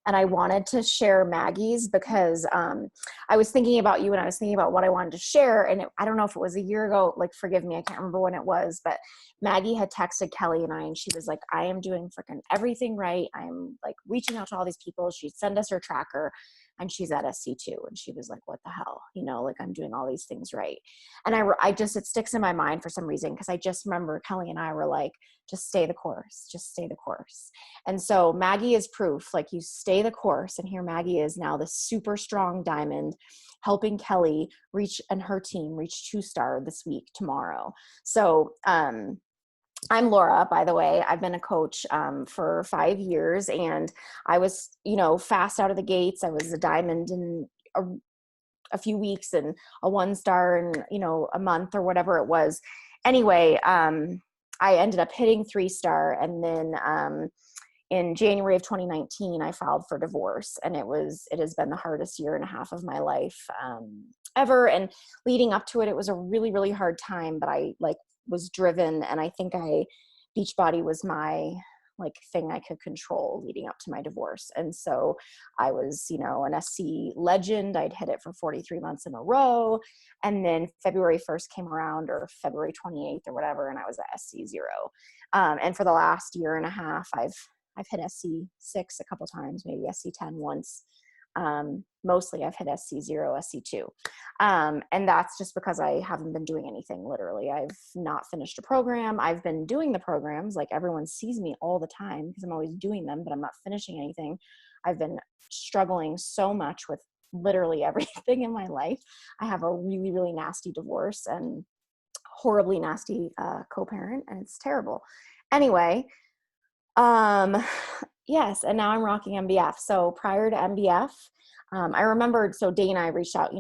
And I wanted to share Maggie's because I was thinking about you and I was thinking about what I wanted to share. And I don't know if it was a year ago, like, forgive me, I can't remember when it was, but Maggie had texted Kelly and I, and she was like, I am doing freaking everything right. I'm like reaching out to all these people. She'd send us her tracker and she's at SC2. And she was like, what the hell? Like, I'm doing all these things right. And it sticks in my mind for some reason, because I just remember Kelly and I were like, just stay the course, just stay the course. And so Maggie is proof, like, you stay the course. And here Maggie is now the super strong diamond, helping Kelly and her team reach 2-star this week, tomorrow. So, I'm Laura, by the way. I've been a coach for 5 years, and I was, fast out of the gates. I was a diamond in a few weeks and a 1-star in, a month or whatever it was. Anyway, I ended up hitting 3-star, and then in January of 2019, I filed for divorce, and it has been the hardest 1.5 years of my life ever. And leading up to it, it was a really, really hard time, but I was driven, and I think Beachbody was my thing I could control leading up to my divorce. And so I was, an SC legend. I'd hit it for 43 months in a row. And then February 1st came around, or February 28th or whatever, and I was at SC0. And for the last 1.5 years, I've hit SC6 a couple times, maybe SC10 once. Mostly I've hit SC0, SC2. And that's just because I haven't been doing anything, literally. I've not finished a program. I've been doing the programs, like, everyone sees me all the time because I'm always doing them, but I'm not finishing anything. I've been struggling so much with literally everything in my life. I have a really, really nasty divorce and horribly nasty co-parent, and it's terrible. Anyway, Yes, and now I'm rocking MBF. So prior to MBF, I remembered, so Dana, I reached out,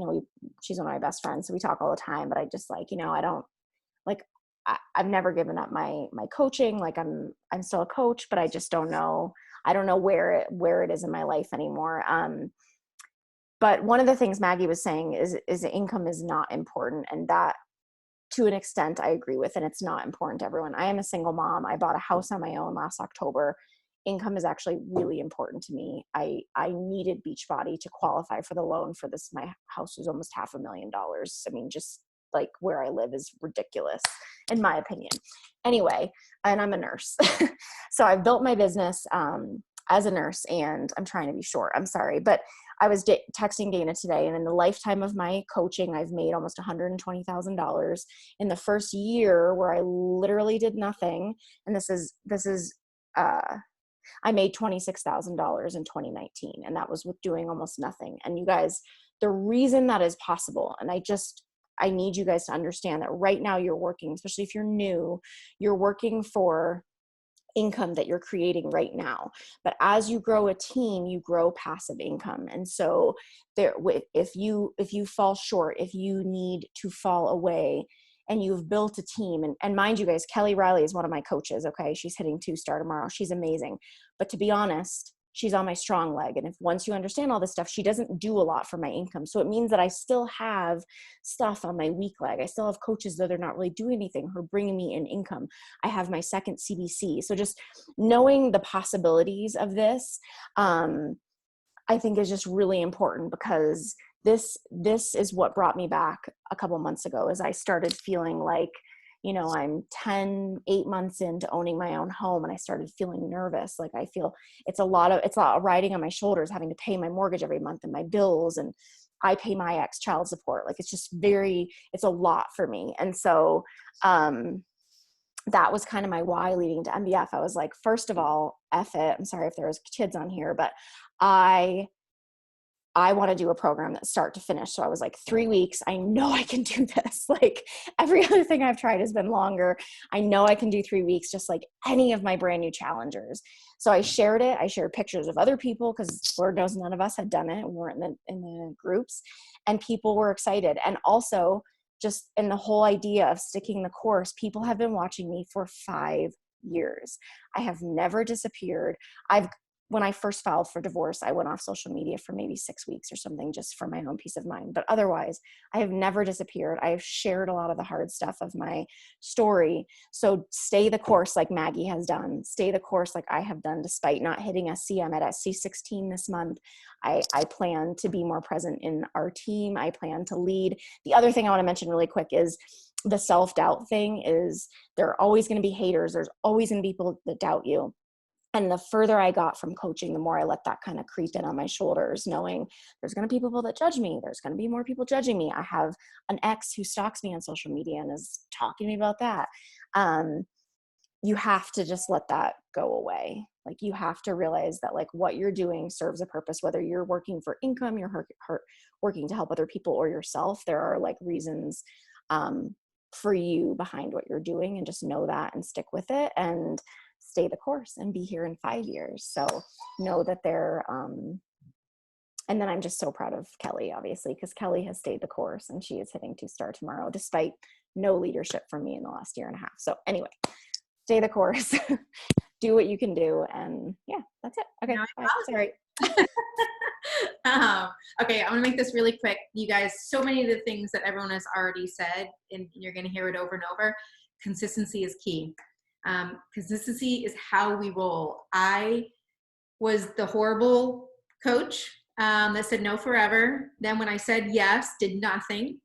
she's one of my best friends, so we talk all the time, but I just like, I don't, like, I've never given up my coaching. Like I'm still a coach, but I just don't know. I don't know where it is in my life anymore. But one of the things Maggie was saying is income is not important. And that, to an extent, I agree with, and it's not important to everyone. I am a single mom. I bought a house on my own last October. Income is actually really important to me. I needed Beachbody to qualify for the loan for this. My house was almost $500,000. I mean, just like where I live is ridiculous in my opinion. Anyway, and I'm a nurse. So I've built my business as a nurse, and I'm trying to be short. I'm sorry, but I was texting Dana today, and in the lifetime of my coaching, I've made almost $120,000 in the first year where I literally did nothing. And this is I made $26,000 in 2019, and that was with doing almost nothing. And you guys, the reason that is possible, and I need you guys to understand that right now you're working, especially if you're new, you're working for income that you're creating right now. But as you grow a team, you grow passive income. And so if you fall short, if you need to fall away, and you've built a team, and mind you guys, Kelly Riley is one of my coaches. Okay. She's hitting 2-star tomorrow. She's amazing. But to be honest, she's on my strong leg. And if once you understand all this stuff, she doesn't do a lot for my income. So it means that I still have stuff on my weak leg. I still have coaches that are not really doing anything who are bringing me in income. I have my second CBC. So just knowing the possibilities of this, I think is just really important, because this is what brought me back a couple months ago, as I started feeling like, I'm 8 months into owning my own home, and I started feeling nervous. Like I feel it's a lot of riding on my shoulders, having to pay my mortgage every month and my bills, and I pay my ex child support. Like it's a lot for me. And so, that was kind of my why leading to MBF. I was like, first of all, F it. I'm sorry if there was kids on here, but I want to do a program that's start to finish. So I was like, 3 weeks. I know I can do this. Like every other thing I've tried has been longer. I know I can do 3 weeks, just like any of my brand new challengers. So I shared it. I shared pictures of other people, because Lord knows none of us had done it. We weren't in the groups, and people were excited. And also just in the whole idea of sticking the course, people have been watching me for 5 years. I have never disappeared. When I first filed for divorce, I went off social media for maybe 6 weeks or something, just for my own peace of mind. But otherwise, I have never disappeared. I have shared a lot of the hard stuff of my story. So stay the course like Maggie has done. Stay the course like I have done, despite not hitting SC. I'm at SC 16 this month. I plan to be more present in our team. I plan to lead. The other thing I want to mention really quick is the self-doubt thing. Is there are always going to be haters. There's always going to be people that doubt you. And the further I got from coaching, the more I let that kind of creep in on my shoulders, knowing there's going to be people that judge me. There's going to be more people judging me. I have an ex who stalks me on social media and is talking to me about that. You have to just let that go away. Like you have to realize that like what you're doing serves a purpose, whether you're working for income, you're working to help other people or yourself. There are like reasons for you behind what you're doing, and just know that and stick with it and stay the course and be here in 5 years. So know that and then I'm just so proud of Kelly, obviously, because Kelly has stayed the course and she is hitting 2-star tomorrow, despite no leadership from me in the last year and a half. So anyway, stay the course, do what you can do. And yeah, that's it. Okay. Sorry. Okay, I'm gonna make this really quick. You guys, so many of the things that everyone has already said, and you're gonna hear it over and over. Consistency is key. Consistency is how we roll. I was the horrible coach that said no forever. Then when I said yes, did nothing.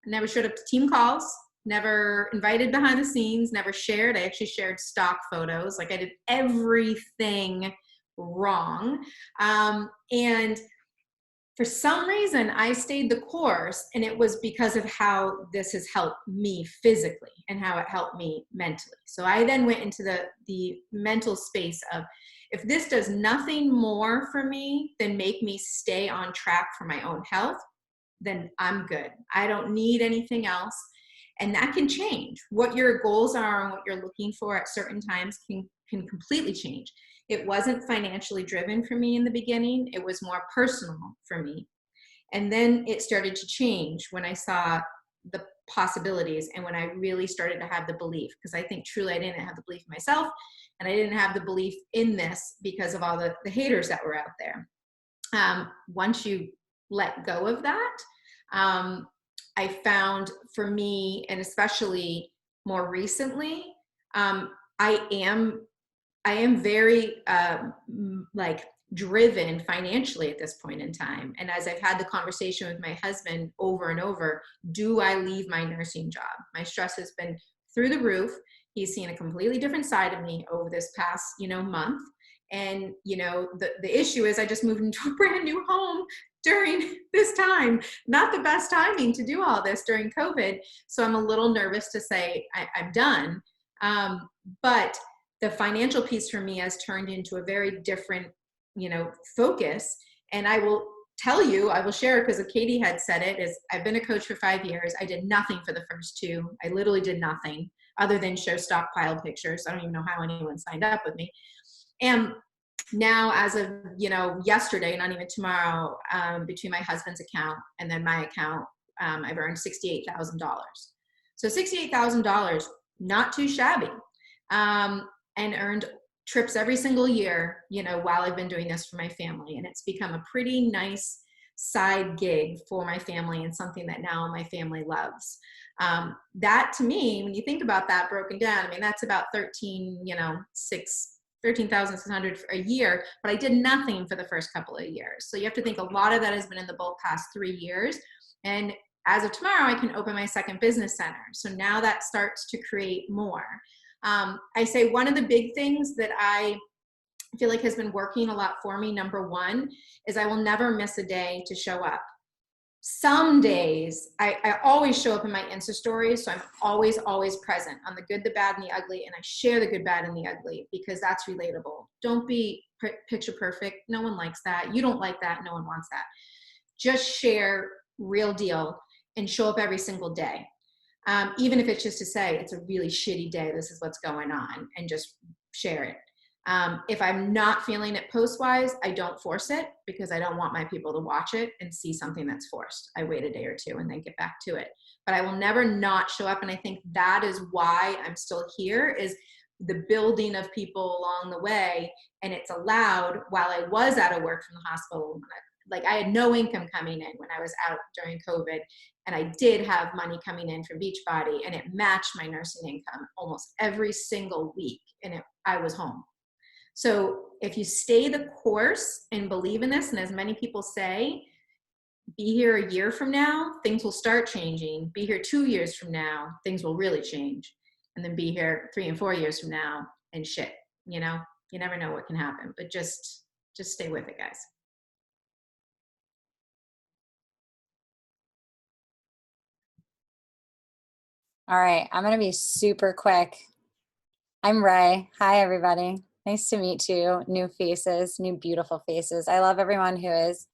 I never showed up to team calls, never invited behind the scenes, never shared. I actually shared stock photos. Like I did everything wrong. And for some reason, I stayed the course, and it was because of how this has helped me physically and how it helped me mentally. So I then went into the mental space of, if this does nothing more for me than make me stay on track for my own health, then I'm good. I don't need anything else. And that can change. What your goals are and what you're looking for at certain times can can completely change. It wasn't financially driven for me in the beginning. It was more personal for me. And then it started to change when I saw the possibilities and when I really started to have the belief, because I think truly I didn't have the belief in myself, and I didn't have the belief in this because of all the haters that were out there. Once you let go of that, I found for me, and especially more recently, I am very like driven financially at this point in time. And as I've had the conversation with my husband over and over, do I leave my nursing job? My stress has been through the roof. He's seen a completely different side of me over this past, month. And, the issue is I just moved into a brand new home during this time. Not the best timing to do all this during COVID. So I'm a little nervous to say I'm done. But the financial piece for me has turned into a very different, focus. And I will tell you, I will share it because Katie had said it, is I've been a coach for 5 years. I did nothing for the first 2. I literally did nothing other than show stockpile pictures. I don't even know how anyone signed up with me. And now as of, yesterday, not even tomorrow, between my husband's account and then my account, I've earned $68,000. So $68,000, not too shabby. And earned trips every single year, while I've been doing this for my family. And it's become a pretty nice side gig for my family and something that now my family loves. That to me, when you think about that broken down, that's about $13,600 a year, but I did nothing for the first couple of years. So you have to think a lot of that has been in the past 3 years. And as of tomorrow, I can open my second business center. So now that starts to create more. I say one of the big things that I feel like has been working a lot for me, number one, is I will never miss a day to show up. Some days, I always show up in my Insta stories, so I'm always present on the good, the bad, and the ugly, and I share the good, bad, and the ugly because that's relatable. Don't be picture perfect. No one likes that. You don't like that. No one wants that. Just share real deal and show up every single day. Even if it's just to say it's a really shitty day, this is what's going on, and just share it. If I'm not feeling it post-wise, I don't force it because I don't want my people to watch it and see something that's forced. I wait a day or 2 and then get back to it. But I will never not show up, and I think that is why I'm still here, is the building of people along the way, and it's allowed while I was out of work from the hospital. Like I had no income coming in when I was out during COVID, and I did have money coming in from Beachbody, and it matched my nursing income almost every single week, and I was home. So if you stay the course and believe in this, and as many people say, be here a year from now, things will start changing. Be here 2 years from now, things will really change. And then be here 3 and 4 years from now, and shit, you never know what can happen, but just stay with it, guys. All right, I'm going to be super quick. I'm Ray. Hi, everybody. Nice to meet you. New faces, new beautiful faces. I love everyone who is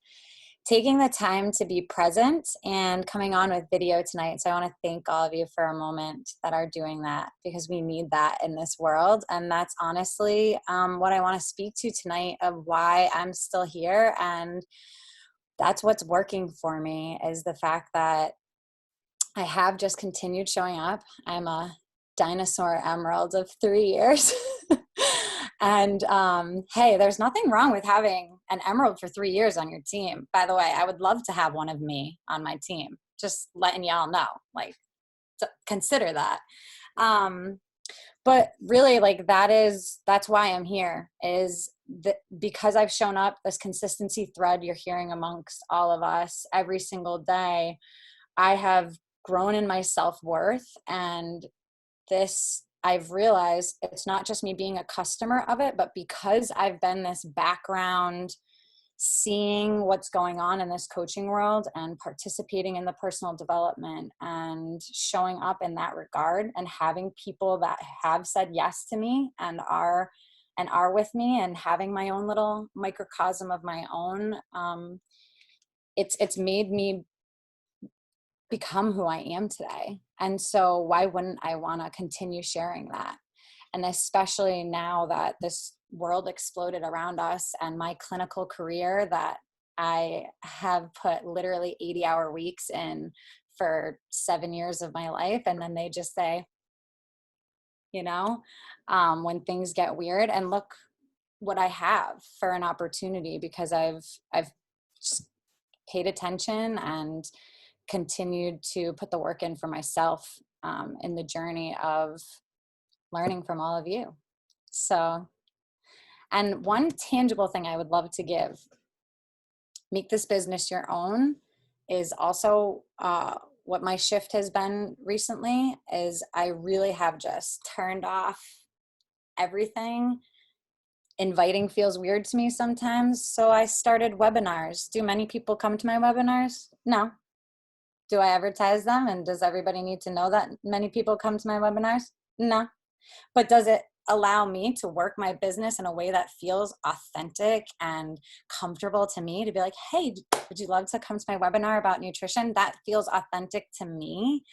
taking the time to be present and coming on with video tonight. So I want to thank all of you for a moment that are doing that, because we need that in this world. And that's honestly what I want to speak to tonight, of why I'm still here. And that's what's working for me, is the fact that I have just continued showing up. I'm a dinosaur emerald of 3 years. And hey, there's nothing wrong with having an emerald for 3 years on your team. By the way, I would love to have one of me on my team. Just letting y'all know, consider that. But really, that's why I'm here, is that because I've shown up, this consistency thread you're hearing amongst all of us every single day, I have grown in my self-worth, and I've realized it's not just me being a customer of it, but because I've been this background, seeing what's going on in this coaching world and participating in the personal development and showing up in that regard, and having people that have said yes to me and are with me, and having my own little microcosm of my own, it's made me become who I am today. And so why wouldn't I want to continue sharing that? And especially now that this world exploded around us and my clinical career that I have put literally 80-hour weeks in for 7 years of my life. And then they just say, you know, when things get weird, and look what I have for an opportunity, because I've just paid attention and continued to put the work in for myself in the journey of learning from all of you. So, and one tangible thing I would love to give, make this business your own, is also what my shift has been recently. Is I really have just turned off everything. Inviting feels weird to me sometimes, so I started webinars. Do many people come to my webinars? No. Do I advertise them, and does everybody need to know that many people come to my webinars? No. But does it allow me to work my business in a way that feels authentic and comfortable to me, to be like, hey, would you love to come to my webinar about nutrition? That feels authentic to me.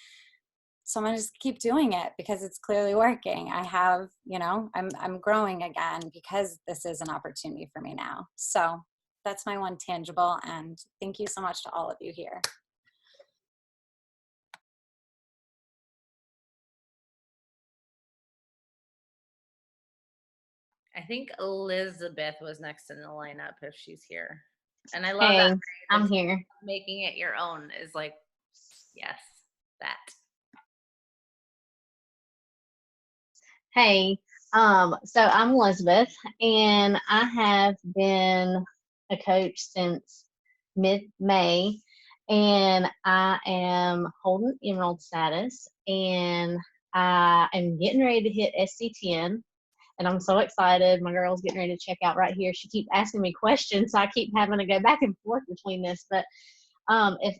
So I'm gonna just keep doing it because it's clearly working. I have, you know, I'm growing again because this is an opportunity for me now. So that's my one tangible, and thank you so much to all of you here. I think Elizabeth was next in the lineup if she's here. And I love that. I'm here. Making it your own is like, yes, that. Hey, so I'm Elizabeth, and I have been a coach since mid-May, and I am holding Emerald status, and I am getting ready to hit SC10, and I'm so excited. My girl's getting ready to check out right here. She keeps asking me questions, so I keep having to go back and forth between this, but if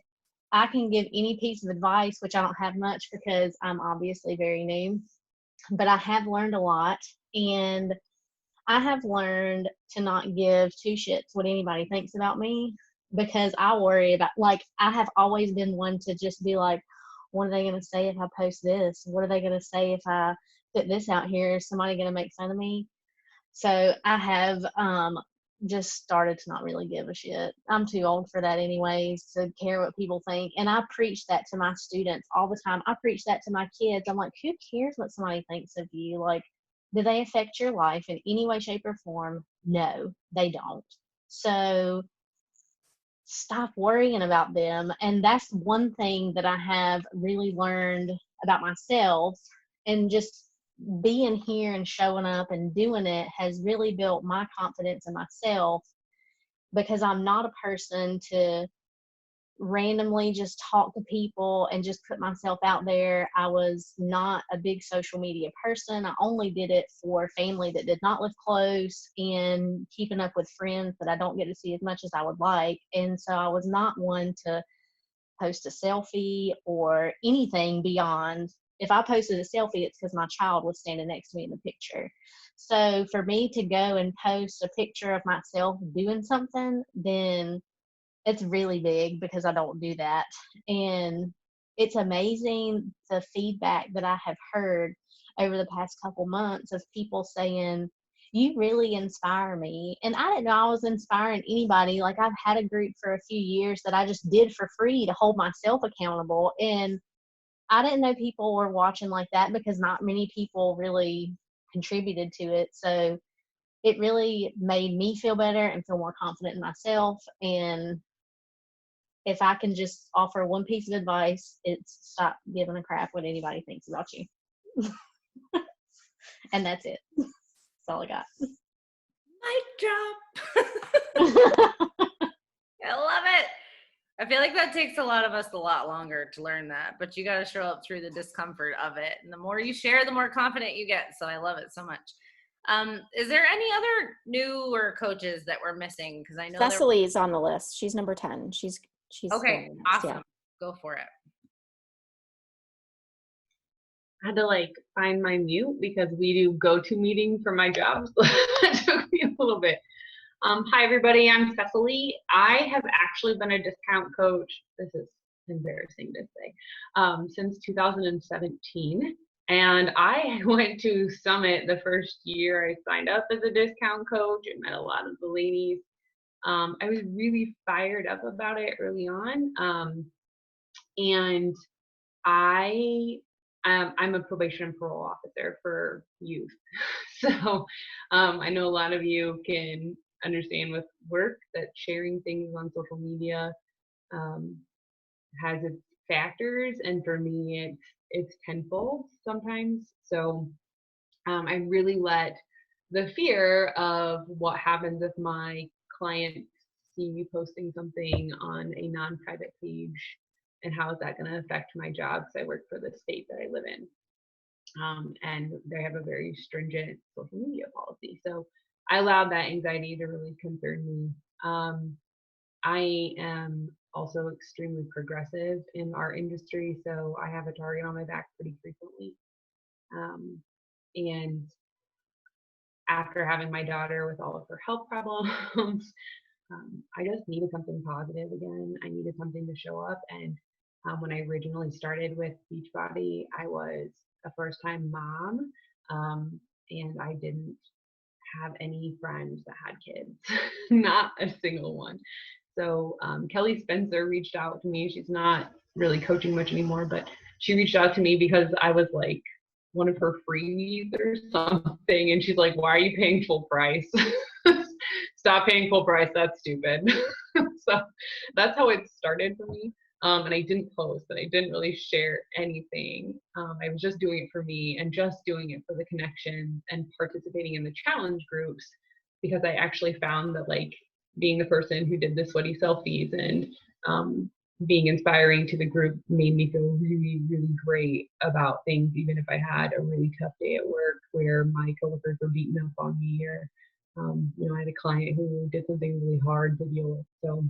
I can give any piece of advice, which I don't have much because I'm obviously very new, but I have learned a lot, and I have learned to not give two shits what anybody thinks about me, because I worry about, like, I have always been one to just be like, what are they going to say if I post this? What are they going to say if I put this out here? Is somebody going to make fun of me? So I have just started to not really give a shit. I'm too old for that anyways, to care what people think. And I preach that to my students all the time. I preach that to my kids. I'm like, who cares what somebody thinks of you? Like, do they affect your life in any way, shape, or form? No, they don't. So stop worrying about them. And that's one thing that I have really learned about myself, and just being here and showing up and doing it has really built my confidence in myself, because I'm not a person to randomly just talk to people and just put myself out there. I was not a big social media person. I only did it for family that did not live close, and keeping up with friends that I don't get to see as much as I would like. And so I was not one to post a selfie or anything beyond, if I posted a selfie, it's because my child was standing next to me in the picture. So for me to go and post a picture of myself doing something, then it's really big, because I don't do that. And it's amazing the feedback that I have heard over the past couple months of people saying, you really inspire me. And I didn't know I was inspiring anybody. Like, I've had a group for a few years that I just did for free to hold myself accountable. And I didn't know people were watching like that, because not many people really contributed to it. So it really made me feel better and feel more confident in myself. And if I can just offer one piece of advice, it's stop giving a crap what anybody thinks about you. And that's it. That's all I got. Mic drop. I love it. I feel like that takes a lot of us a lot longer to learn that, but you got to show up through the discomfort of it. And the more you share, the more confident you get. So I love it so much. Is there any other newer coaches that we're missing? Because I know Cecily's on the list. She's number 10. She's okay. next, Awesome. yeah. Go for it. I had to like find my mute because we do GoToMeeting for my job. So it took me a little bit. Hi everybody, I'm Cecily. I have actually been a discount coach, this is embarrassing to say, since 2017. And I went to Summit the first year I signed up as a discount coach and met a lot of the ladies. I was really fired up about it early on. And I'm a probation and parole officer for youth. So I know a lot of you can understand with work that sharing things on social media has its factors, and for me it's tenfold sometimes. So I really let the fear of what happens if my clients see me posting something on a non-private page, and how is that going to affect my job, because I work for the state that I live in. And they have a very stringent social media policy. So I allowed that anxiety to really concern me. I am also extremely progressive in our industry, so I have a target on my back pretty frequently. And after having my daughter with all of her health problems, I just needed something positive again. I needed something to show up. And when I originally started with Beachbody, I was a first-time mom, and I didn't have any friends that had kids, not a single one. So Kelly Spencer reached out to me. She's not really coaching much anymore, but she reached out to me because I was like one of her freebies or something. And she's like, why are you paying full price? Stop paying full price. That's stupid. So that's how it started for me. And I didn't post, and I didn't really share anything. I was just doing it for me and just doing it for the connection and participating in the challenge groups, because I actually found that like being the person who did the sweaty selfies and being inspiring to the group made me feel really, really great about things, even if I had a really tough day at work where my coworkers were beating up on me, or I had a client who did something really hard to deal with. So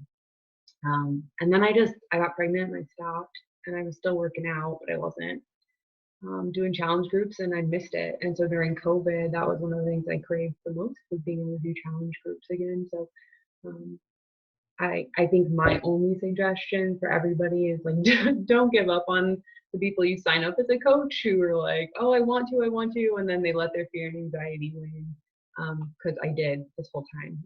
and then I got pregnant and I stopped, and I was still working out, but I wasn't doing challenge groups, and I missed it. And so during COVID, that was one of the things I craved the most, was being able to do challenge groups again. So I think my only suggestion for everybody is like, don't give up on the people you sign up as a coach who are like, oh, I want to, and then they let their fear and anxiety win. Because I did this whole time.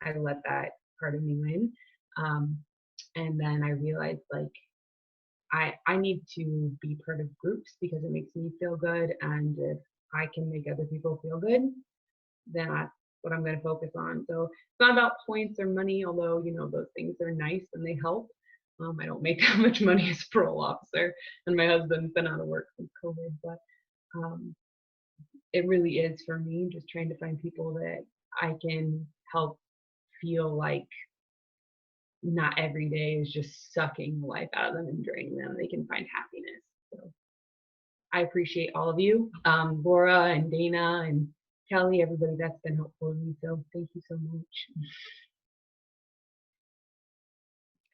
I let that part of me win. And then I realized like I need to be part of groups because it makes me feel good, and if I can make other people feel good, then that's what I'm going to focus on. So it's not about points or money, although those things are nice and they help. I don't make that much money as a parole officer, and my husband's been out of work since COVID, but it really is for me just trying to find people that I can help feel like not every day is just sucking the life out of them and draining them. They can find happiness. So I appreciate all of you, Laura and Dana and Kelly, everybody that's been helpful to me. So thank you so much.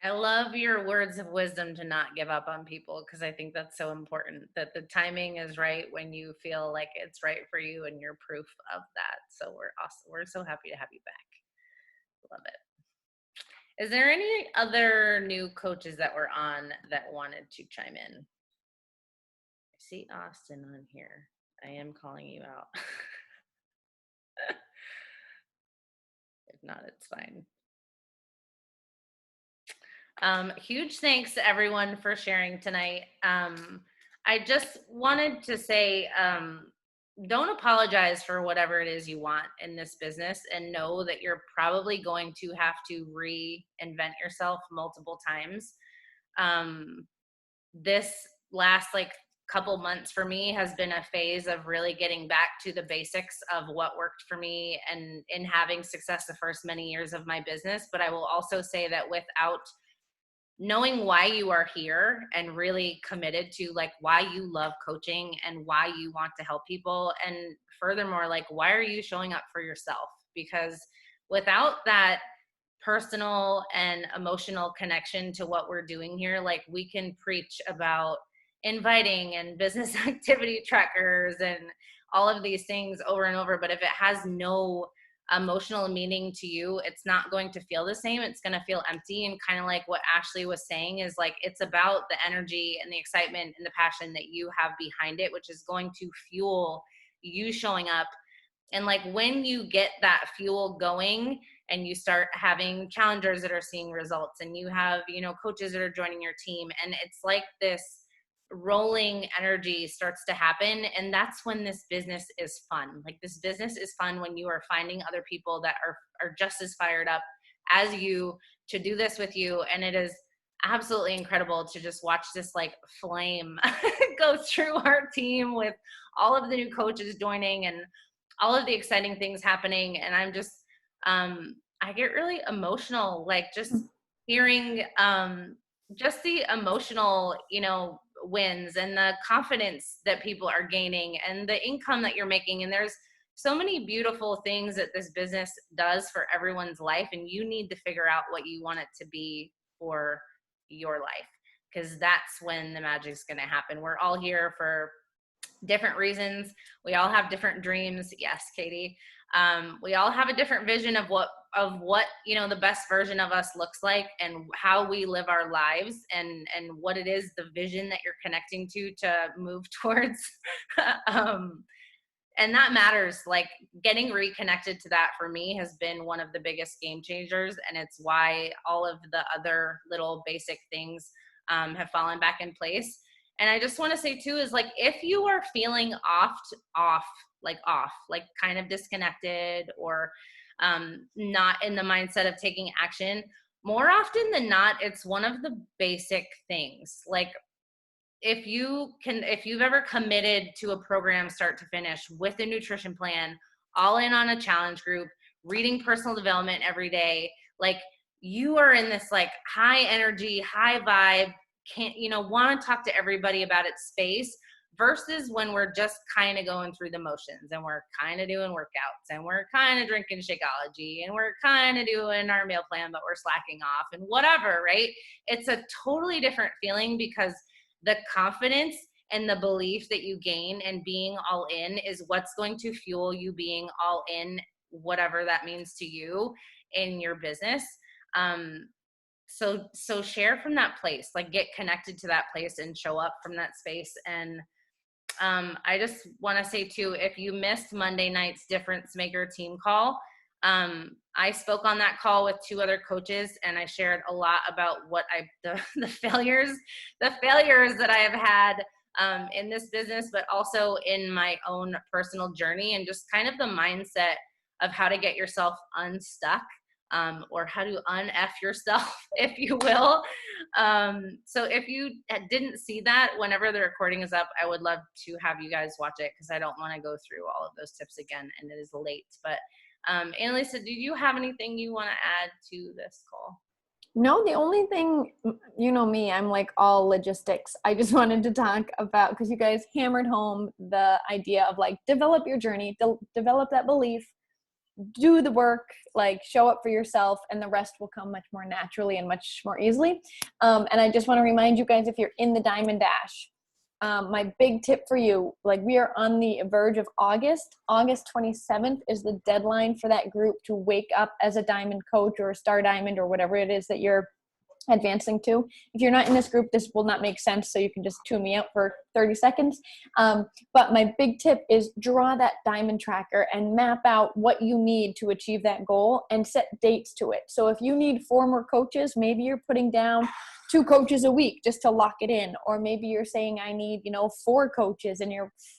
I love your words of wisdom to not give up on people, because I think that's so important, that the timing is right when you feel like it's right for you, and you're proof of that. So we're awesome. We're so happy to have you back. Love it. Is there any other new coaches that were on that wanted to chime in? I see Austin on here. I am calling you out. If not, it's fine. Huge thanks to everyone for sharing tonight. I just wanted to say, don't apologize for whatever it is you want in this business, and know that you're probably going to have to reinvent yourself multiple times. This last couple months for me has been a phase of really getting back to the basics of what worked for me, and in having success the first many years of my business. But I will also say that without knowing why you are here and really committed to why you love coaching and why you want to help people, and furthermore, why are you showing up for yourself? Because without that personal and emotional connection to what we're doing here, we can preach about inviting and business activity trackers and all of these things over and over, but if it has no emotional meaning to you, it's not going to feel the same. It's going to feel empty. And kind of like what Ashley was saying is like, it's about the energy and the excitement and the passion that you have behind it, which is going to fuel you showing up. And like when you get that fuel going and you start having challengers that are seeing results, and you have, you know, coaches that are joining your team, and it's like this rolling energy starts to happen. And that's when this business is fun. Like this business is fun when you are finding other people that are just as fired up as you to do this with you. And it is absolutely incredible to just watch this like flame go through our team with all of the new coaches joining and all of the exciting things happening. And I'm just, I get really emotional, like just hearing, just the emotional, you know, wins and the confidence that people are gaining and the income that you're making. And there's so many beautiful things that this business does for everyone's life. And you need to figure out what you want it to be for your life, because that's when the magic's going to happen. We're all here for different reasons. We all have different dreams. Yes, Katie. We all have a different vision of what, you know, the best version of us looks like, and how we live our lives, and what it is, the vision that you're connecting to move towards. And that matters. Like getting reconnected to that for me has been one of the biggest game changers. And it's why all of the other little basic things have fallen back in place. And I just want to say too, is like, if you are feeling off, like kind of disconnected, or not in the mindset of taking action, more often than not, it's one of the basic things. Like if you've ever committed to a program start to finish with a nutrition plan, all in on a challenge group, reading personal development every day, like you are in this like high energy, high vibe, want to talk to everybody about its space, versus when we're just kind of going through the motions and we're kind of doing workouts and we're kind of drinking Shakeology and we're kind of doing our meal plan, but we're slacking off and whatever, right? It's a totally different feeling, because the confidence and the belief that you gain and being all in is what's going to fuel you being all in, whatever that means to you in your business. So share from that place, like get connected to that place and show up from that space. And I just want to say too, if you missed Monday night's Difference Maker team call, I spoke on that call with 2 other coaches, and I shared a lot about what the failures that I have had in this business, but also in my own personal journey, and just kind of the mindset of how to get yourself unstuck. Or how to un-F yourself, if you will. So if you didn't see that, whenever the recording is up, I would love to have you guys watch it, because I don't want to go through all of those tips again, and it is late. But Annalisa, do you have anything you want to add to this call? No, the only thing, you know me, I'm like all logistics. I just wanted to talk about, because you guys hammered home the idea of like, develop your journey, develop that belief, do the work, like show up for yourself, and the rest will come much more naturally and much more easily. And I just want to remind you guys, if you're in the Diamond Dash, my big tip for you, like we are on the verge of August 27th is the deadline for that group to wake up as a diamond coach or a star diamond or whatever it is that you're advancing to. If you're not in this group, this will not make sense, so you can just tune me out for 30 seconds. But my big tip is draw that diamond tracker and map out what you need to achieve that goal and set dates to it. So if you need 4 more coaches, maybe you're putting down 2 coaches a week just to lock it in. Or maybe you're saying, I need, 4 coaches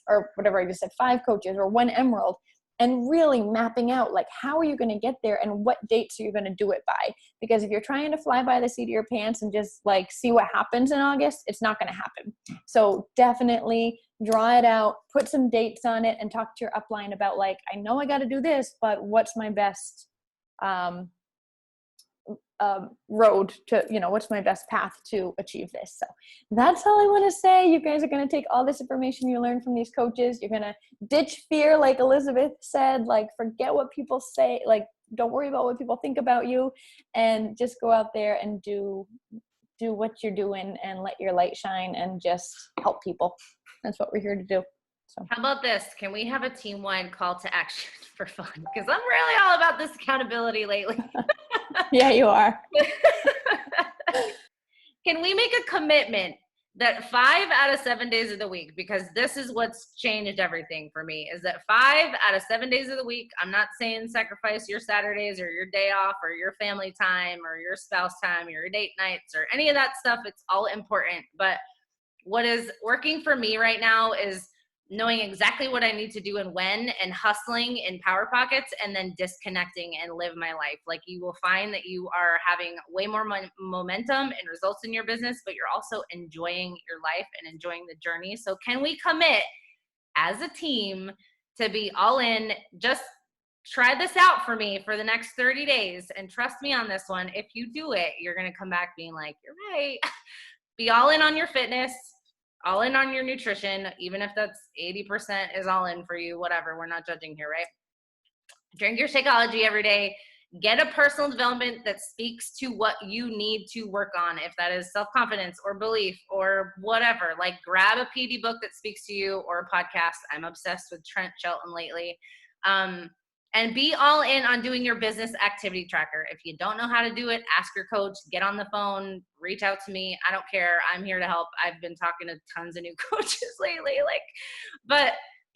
or whatever, I just said 5 coaches or 1 Emerald. And really mapping out, like, how are you going to get there and what dates are you going to do it by? Because if you're trying to fly by the seat of your pants and just like see what happens in August, it's not going to happen. So definitely draw it out, put some dates on it, and talk to your upline about like, I know I got to do this, but what's my best road to, what's my best path to achieve this? So that's all I want to say. You guys are going to take all this information you learned from these coaches. You're going to ditch fear, like Elizabeth said, like forget what people say, like don't worry about what people think about you, and just go out there and do what you're doing and let your light shine and just help people. That's what we're here to do. So How about this? Can we have a team-wide call to action for fun? Because I'm really all about this accountability lately. Yeah, you are. Can we make a commitment that 5 out of 7 days of the week, because this is what's changed everything for me, is that 5 out of 7 days of the week, I'm not saying sacrifice your Saturdays or your day off or your family time or your spouse time or your date nights or any of that stuff. It's all important. But what is working for me right now is knowing exactly what I need to do and when, and hustling in power pockets, and then disconnecting and live my life. Like, you will find that you are having way more momentum and results in your business, but you're also enjoying your life and enjoying the journey. So can we commit as a team to be all in? Just try this out for me for the next 30 days and trust me on this one. If you do it, you're going to come back being like, you're right. Be all in on your fitness, all in on your nutrition, even if that's 80% is all in for you, whatever. We're not judging here, right? Drink your Shakeology every day. Get a personal development that speaks to what you need to work on. If that is self-confidence or belief or whatever, like grab a PD book that speaks to you or a podcast. I'm obsessed with Trent Shelton lately. And be all in on doing your business activity tracker. If you don't know how to do it, ask your coach, get on the phone, reach out to me. I don't care. I'm here to help. I've been talking to tons of new coaches lately, but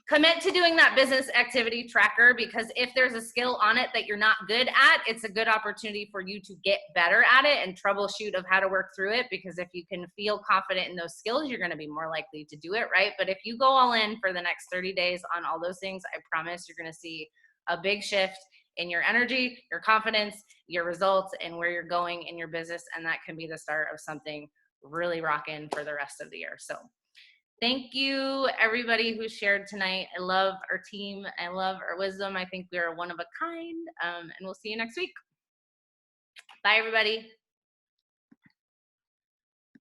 commit to doing that business activity tracker, because if there's a skill on it that you're not good at, it's a good opportunity for you to get better at it and troubleshoot of how to work through it. Because if you can feel confident in those skills, you're going to be more likely to do it, right? But if you go all in for the next 30 days on all those things, I promise you're going to see a big shift in your energy, your confidence, your results, and where you're going in your business. And that can be the start of something really rocking for the rest of the year. So thank you, everybody who shared tonight. I love our team. I love our wisdom. I think we are one of a kind. And we'll see you next week. Bye, everybody.